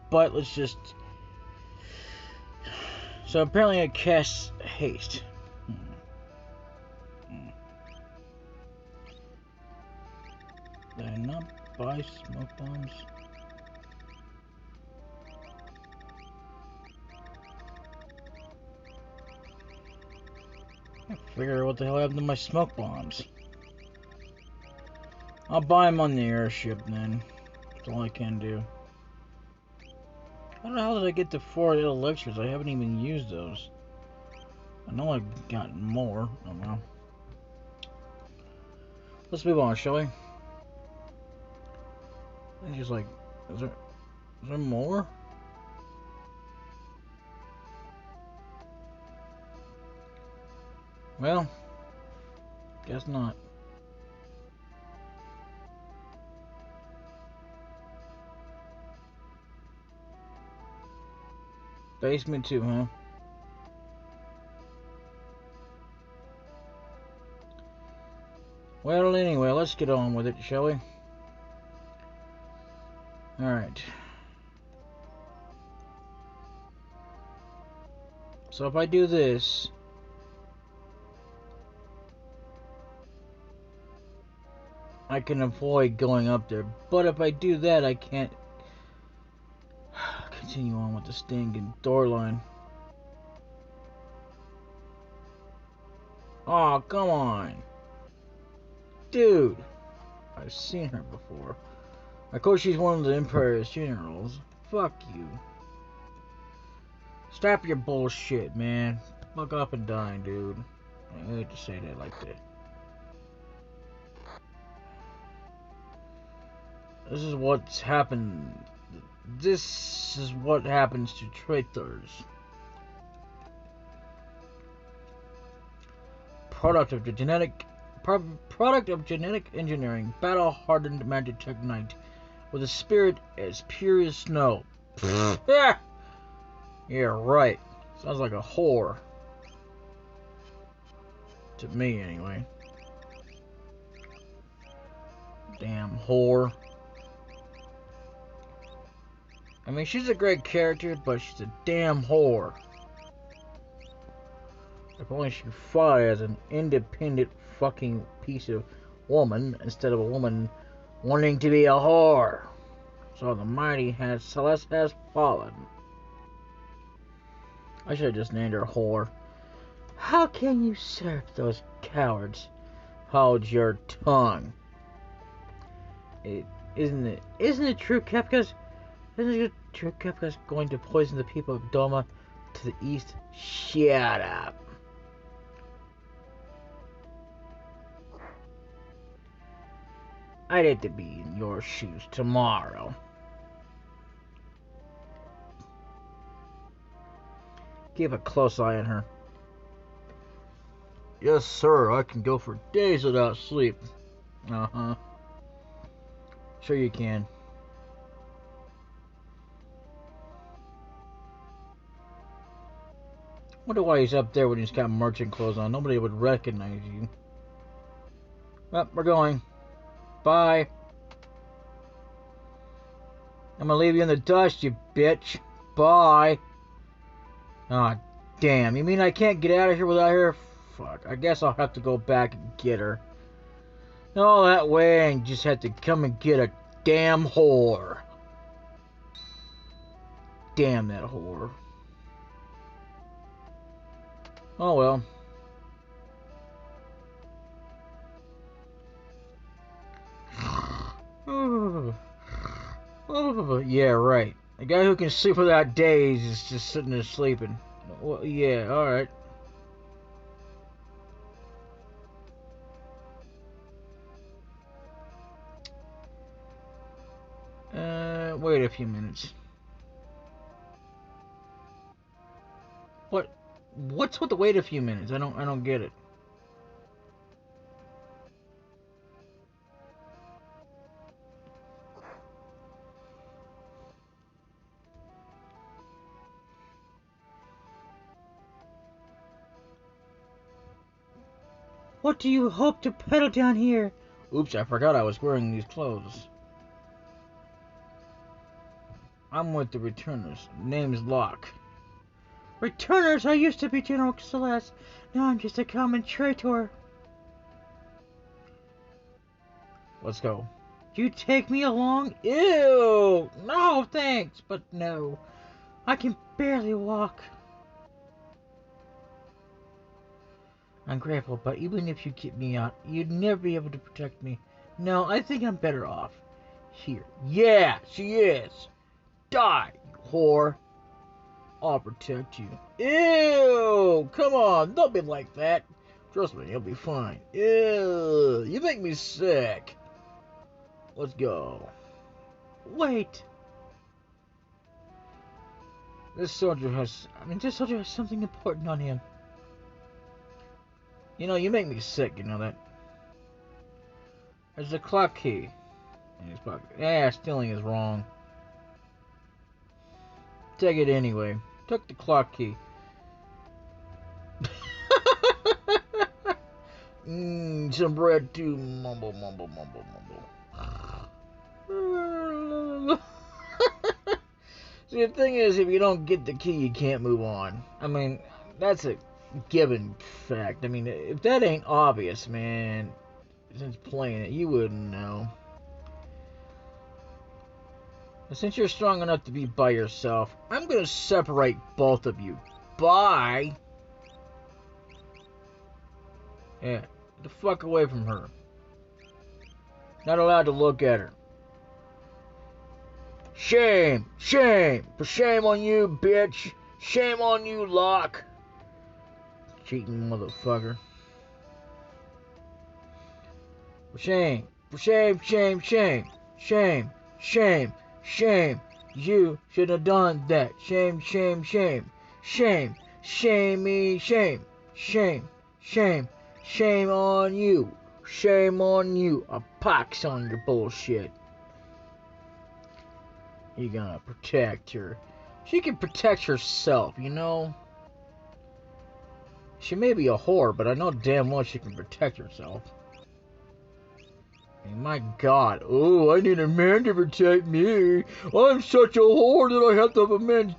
but let's just... So apparently it casts haste. Did I not buy smoke bombs? I figure out what the hell happened to my smoke bombs. I'll buy them on the airship then. That's all I can do. How the hell did I get the 4 elixirs? I haven't even used those. I know I've gotten more. Oh well. Let's move on, shall we? And she's like, is there more? Well, guess not. Basement 2, huh? Well, anyway, let's get on with it, shall we? Alright. So if I do this, I can avoid going up there. But if I do that, I can't continue on with the stinking door line. Oh, come on. Dude. I've seen her before. Of course, she's one of the Empire's generals. Fuck you. Stop your bullshit, man. Fuck up and dine, dude. I hate to say that like that. This is what's happened. This is what happens to traitors. Product of genetic engineering, battle-hardened magic knight, with a spirit as pure as snow. Yeah, right. Sounds like a whore. To me, anyway. Damn whore. I mean, she's a great character, but she's a damn whore. If only she fought as an independent fucking piece of woman instead of a woman wanting to be a whore. So the mighty Celeste has fallen. I should have just named her whore. How can you serve those cowards? Hold your tongue. Isn't it true, Kefka's? Isn't it true Kefka's going to poison the people of Doma to the east? Shut up. I'd hate to be in your shoes tomorrow. Keep a close eye on her. Yes, sir. I can go for days without sleep. Uh-huh. Sure you can. Wonder why he's up there when he's got merchant clothes on. Nobody would recognize you. Well, we're going. Bye. I'm gonna leave you in the dust, you bitch. Bye. Aw, damn. You mean I can't get out of here without her? Fuck. I guess I'll have to go back and get her. All that way and just have to come and get a damn whore. Damn that whore. Oh well. Yeah, right. A guy who can sleep without days is just sitting there sleeping. Well, yeah, alright. Wait a few minutes. What's with the wait a few minutes? I don't get it. What do you hope to peddle down here? Oops, I forgot I was wearing these clothes. I'm with the Returners. Name's Locke. Returners? I used to be General Celeste. Now I'm just a common traitor. Let's go. You take me along? Ew! No, thanks, but no. I can barely walk. I'm grateful, but even if you get me out, you'd never be able to protect me. No, I think I'm better off here. Yeah, she is. Die, you whore. I'll protect you. Ew! Come on, don't be like that. Trust me, you'll be fine. Ew, you make me sick. Let's go. Wait. This soldier has something important on him. You know, you make me sick, you know that? There's a clock key in his pocket. Yeah, stealing is wrong. Take it anyway. Took the clock key. Some bread too. Mumble, mumble, mumble, mumble. See, the thing is, if you don't get the key, you can't move on. I mean, that's a given fact. I mean, if that ain't obvious, man, since playing it, you wouldn't know. But since you're strong enough to be by yourself, I'm gonna separate both of you. Bye! Yeah, get the fuck away from her. Not allowed to look at her. Shame! Shame! For shame on you, bitch! Shame on you, Locke! Cheating motherfucker. For shame! For shame, shame, shame! Shame! Shame! Shame! You should have done that. Shame, shame, shame! Shame! Shame me, shame! Shame! Shame! Shame on you! Shame on you! A pox on your bullshit. You gonna protect her. She can protect herself, you know? She may be a whore, but I know damn well she can protect herself. I mean, my God. Oh, I need a man to protect me. I'm such a whore that I have to have a man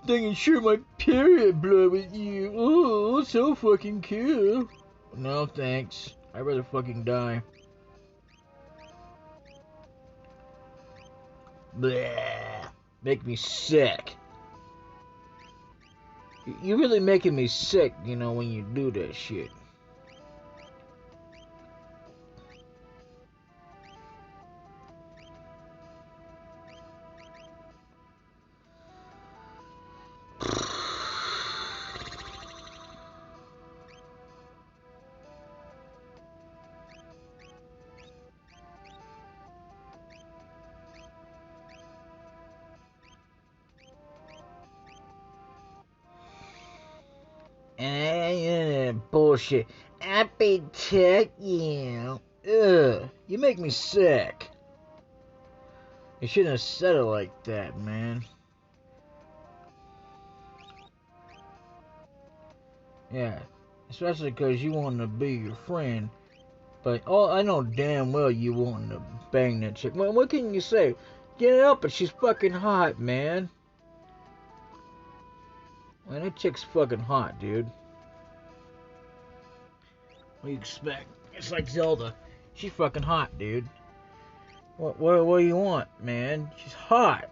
thing and share my period blood with you. Oh, so fucking cool. No, thanks. I'd rather fucking die. Bleh. Make me sick. You're really making me sick, you know, when you do that shit. Bullshit. I protect you. Ugh, you make me sick. You shouldn't have said it like that, man. Yeah, especially because you wanted to be your friend. But oh, I know damn well you wanting to bang that chick. Well, what can you say? Get it up, but she's fucking hot, man. Man, that chick's fucking hot, dude. What do you expect? It's like Zelda. She's fucking hot, dude. What do you want, man? She's hot.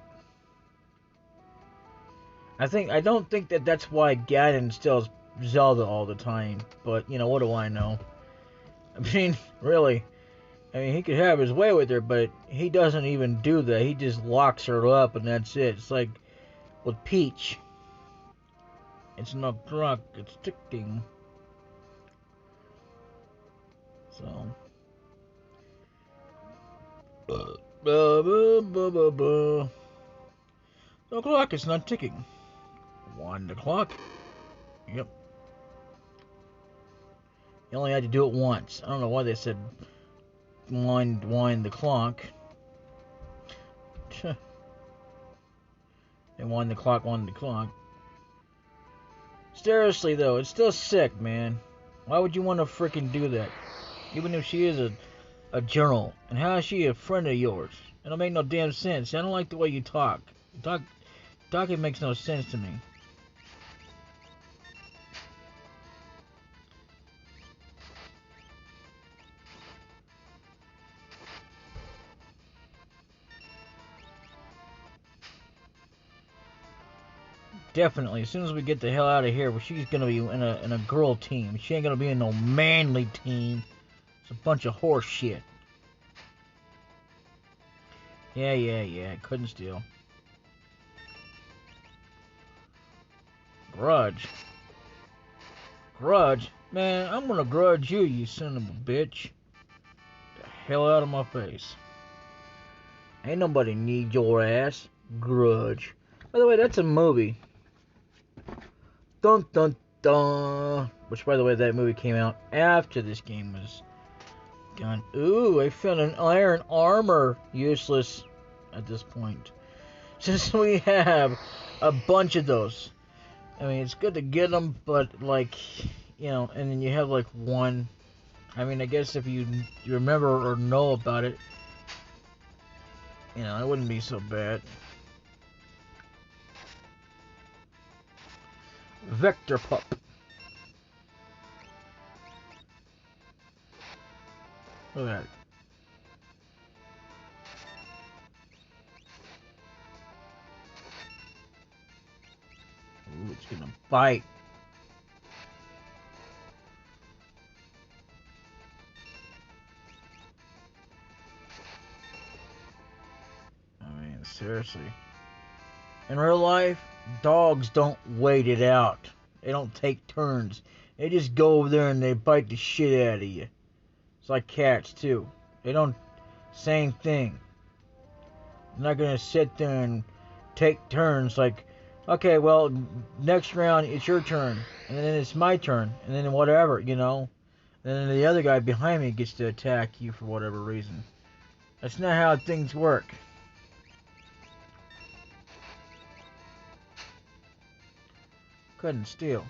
I don't think that's why Ganon steals Zelda all the time. But, you know, what do I know? I mean, really. I mean, he could have his way with her, but he doesn't even do that. He just locks her up and that's it. It's like with Peach. It's not drunk, it's ticking. So. The clock is not ticking. Wind the clock. Yep. You only had to do it once. I don't know why they said wind the clock. They wind the clock. Seriously though, it's still sick, man. Why would you want to freaking do that? Even if she is a journal. And how is she a friend of yours? It don't make no damn sense. I don't like the way you talk. Talking makes no sense to me. Definitely. As soon as we get the hell out of here, she's gonna be in a girl team. She ain't gonna be in no manly team. It's a bunch of horse shit. Yeah. Couldn't steal. Grudge. Man, I'm gonna grudge you, you son of a bitch. The hell out of my face. Ain't nobody need your ass. Grudge. By the way, that's a movie. Dun dun dun. Which, by the way, that movie came out after this game was done. Ooh, I found an iron armor. Useless at this point. Since we have a bunch of those. I mean, it's good to get them, but, like, you know, and then you have, like, one. I mean, I guess if you remember or know about it, you know, it wouldn't be so bad. Vector Pup. Look at that. Ooh, it's gonna bite. I mean, seriously. In real life, dogs don't wait it out. They don't take turns. They just go over there and they bite the shit out of you. It's like cats, too. They don't... Same thing. They're not gonna sit there and take turns like, okay, well, next round it's your turn, and then it's my turn, and then whatever, you know. And then the other guy behind me gets to attack you for whatever reason. That's not how things work. Couldn't steal.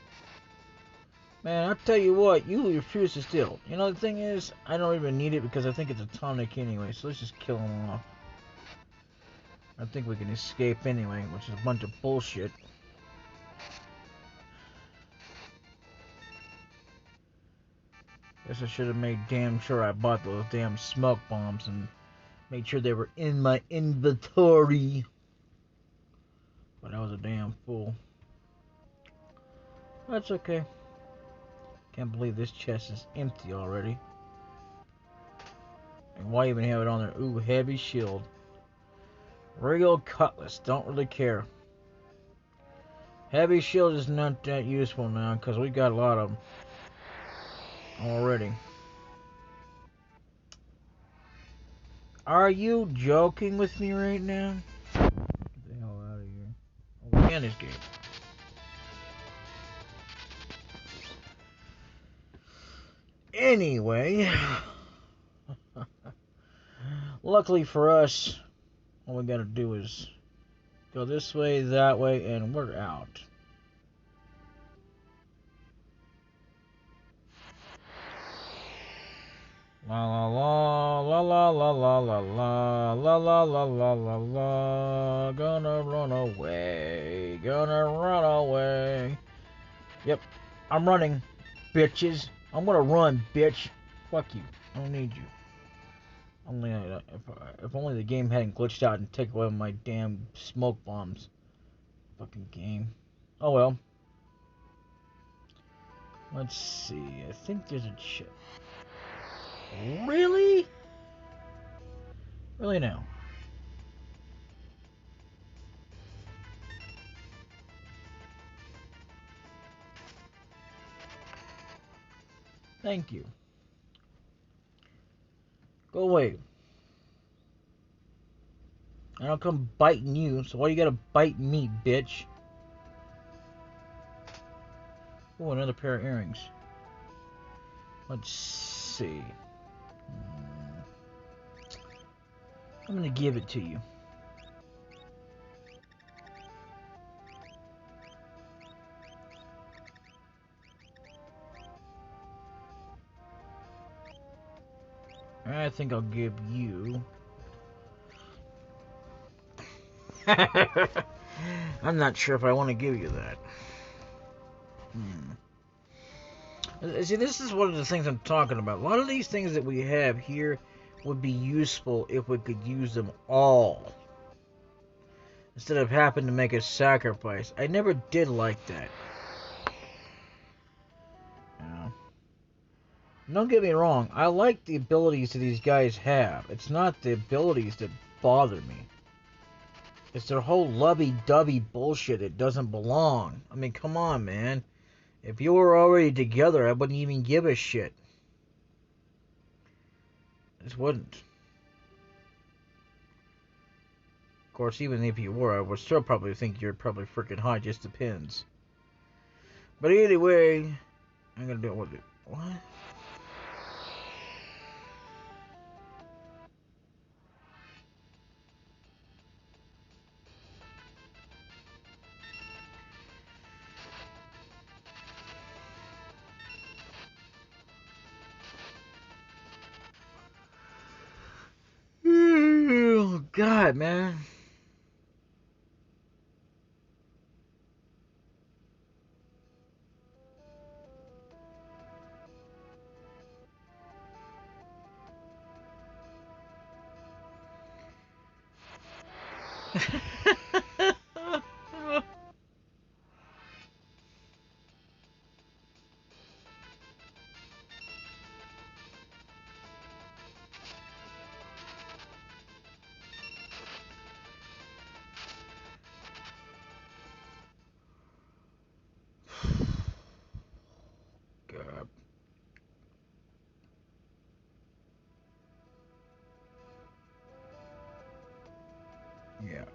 Man, I'll tell you what, you refuse to steal. You know, the thing is, I don't even need it because I think it's a tonic anyway, so let's just kill him off. I think we can escape anyway, which is a bunch of bullshit. Guess I should have made damn sure I bought those damn smoke bombs and made sure they were in my inventory. But I was a damn fool. That's okay. Can't believe this chest is empty already. And why even have it on there? Ooh, heavy shield. Regal cutlass. Don't really care. Heavy shield is not that useful now because we got a lot of them already. Are you joking with me right now? Get the hell out of here. Oh, we can escape. Anyway, luckily for us, all we gotta do is go this way, that way, and we're out. La la la la la la la la la la la la la la. Gonna run away, gonna run away. Yep, I'm running, bitches. I'm gonna run, bitch. Fuck you. I don't need you. Only if only the game hadn't glitched out and taken away my damn smoke bombs. Fucking game. Oh well. Let's see. I think there's a chip. Really? Really now? Thank you. Go away. I don't come biting you, so why you gotta bite me, bitch? Oh, another pair of earrings. Let's see. I'm gonna give it to you. I think I'll give you... I'm not sure if I want to give you that. See, this is one of the things I'm talking about. A lot of these things that we have here would be useful if we could use them all. Instead of having to make a sacrifice. I never did like that. Don't get me wrong, I like the abilities that these guys have. It's not the abilities that bother me. It's their whole lovey-dovey bullshit that doesn't belong. I mean, come on, man. If you were already together, I wouldn't even give a shit. Just wouldn't. Of course, even if you were, I would still probably think you're probably freaking hot. Just depends. But anyway, I'm gonna do what? What? Oh God, man. God. Yeah.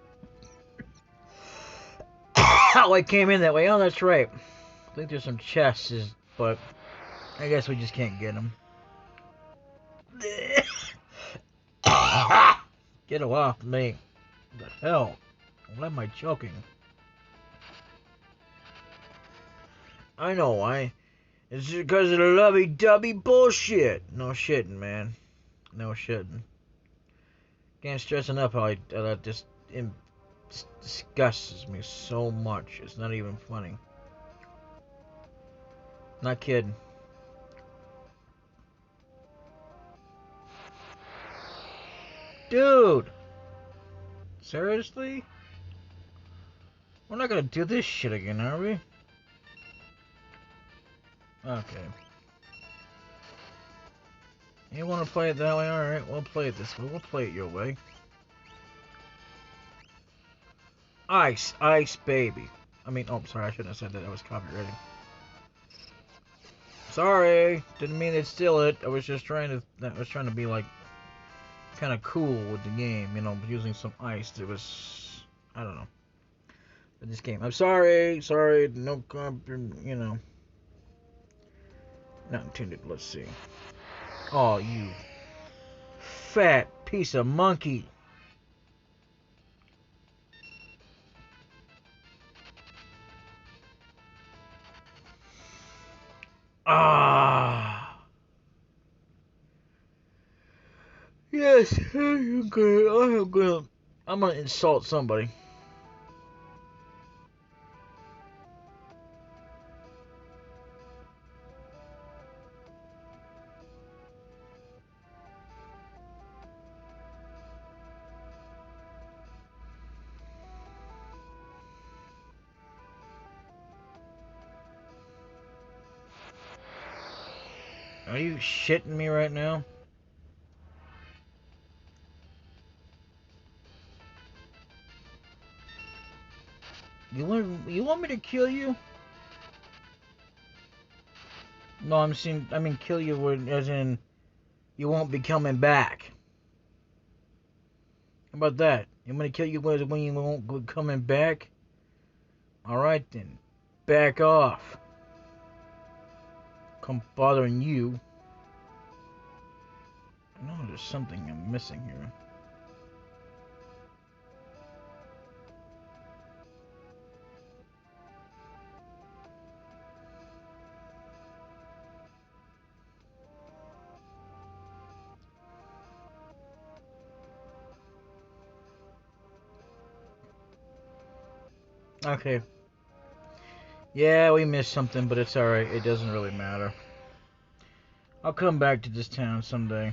Oh, I came in that way. Oh, that's right. I think there's some chests, but I guess we just can't get them. Get it off me. What the hell? Why am I choking? I know why. It's because of the lovey-dovey bullshit. No shitting, man. No shitting. Can't stress enough how that just disgusts me so much. It's not even funny. Not kidding. Dude! Seriously? We're not gonna do this shit again, are we? Okay. You wanna play it that way? Alright, we'll play it this way. We'll play it your way. Ice, ice baby. I mean, oh, sorry, I shouldn't have said that. That was copywriting. Sorry, didn't mean to steal it. I was just trying to be like, kind of cool with the game, you know, using some ice. It was, I don't know. But this game, I'm sorry, no, you know, not intended. Let's see. Oh, you fat piece of monkey. Ah. Yes, I'm gonna insult somebody. Are you shitting me right now? You want me to kill you? No, I mean kill you as in you won't be coming back. How about that? I'm gonna kill you when you won't be coming back? Alright then. Back off. Come bothering you. I know there's something I'm missing here. Okay. Yeah, we missed something, but it's alright. It doesn't really matter. I'll come back to this town someday.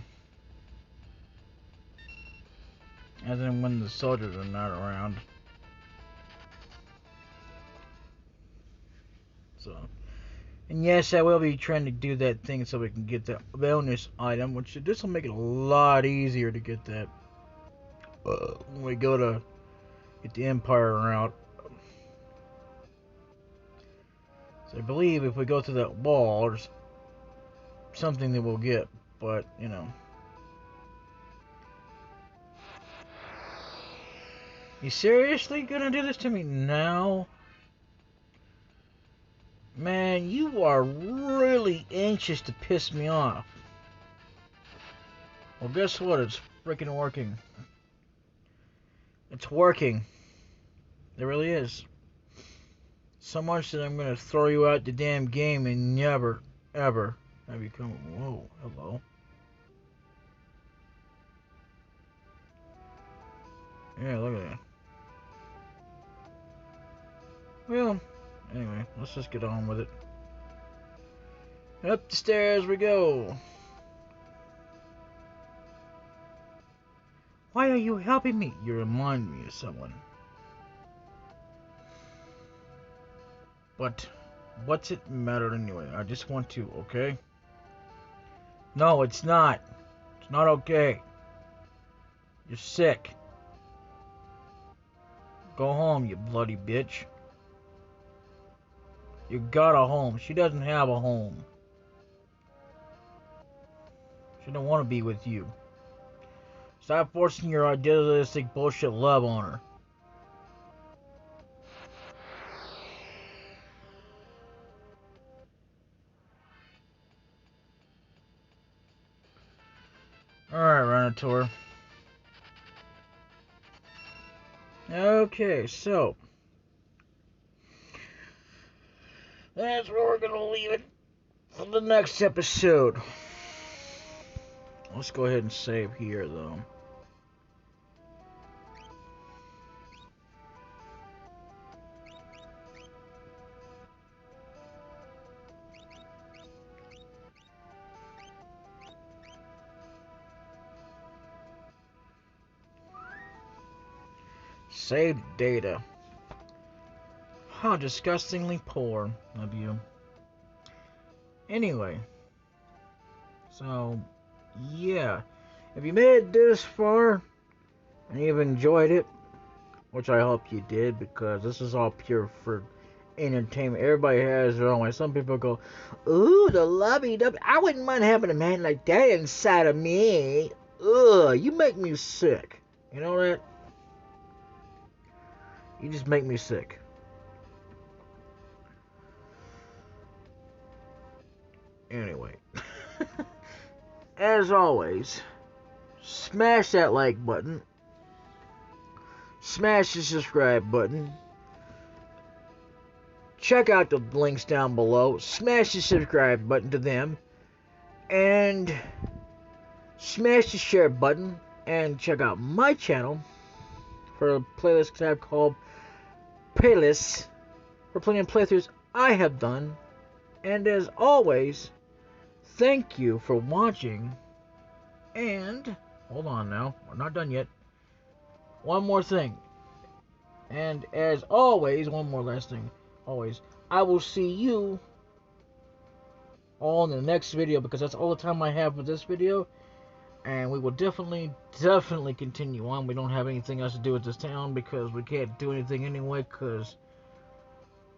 As in when the soldiers are not around. So. And yes, I will be trying to do that thing so we can get that bonus item, which this will make it a lot easier to get that. When we go to get the Empire route. So I believe if we go through that wall, there's something that we'll get. But, you know. You seriously gonna do this to me now? Man, you are really anxious to piss me off. Well, guess what? It's freaking working. It's working. It really is. So much that I'm gonna throw you out the damn game and never, ever have you come. Whoa, hello. Yeah, look at that. Well, anyway, let's just get on with it. Up the stairs we go. Why are you helping me? You remind me of someone. But what's it matter anyway? I just want to, okay? No, it's not. It's not okay. You're sick. Go home, you bloody bitch. You got a home. She doesn't have a home. She don't want to be with you. Stop forcing your idealistic bullshit love on her. Alright, Renotaur. Okay, so that's where we're gonna leave it for the next episode. Let's go ahead and save here, though. Saved data. How disgustingly poor of you. Anyway. So, yeah. If you made it this far, and you've enjoyed it, which I hope you did, because this is all pure for entertainment. Everybody has their own way. Some people go, ooh, the lovey-dovey. I wouldn't mind having a man like that inside of me. Ugh, you make me sick. You know that? You just make me sick. Anyway. As always, smash that like button. Smash the subscribe button. Check out the links down below. Smash the subscribe button to them. And smash the share button. And check out my channel for a playlist tab called Playlists for playing playthroughs I have done. And as always, thank you for watching. And hold on now, we're not done yet. One more thing. And as always, one more last thing. Always, I will see you all in the next video, because that's all the time I have for this video. And we will definitely continue on. We don't have anything else to do with this town, because we can't do anything anyway, because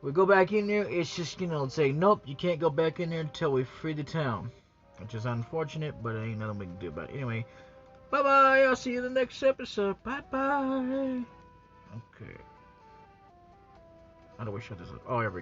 we go back in there, it's just, say, nope, you can't go back in there until we free the town. Which is unfortunate, but ain't nothing we can do about it. Anyway, bye-bye. I'll see you in the next episode. Bye-bye. Okay. How do we shut this up? Oh, here we go.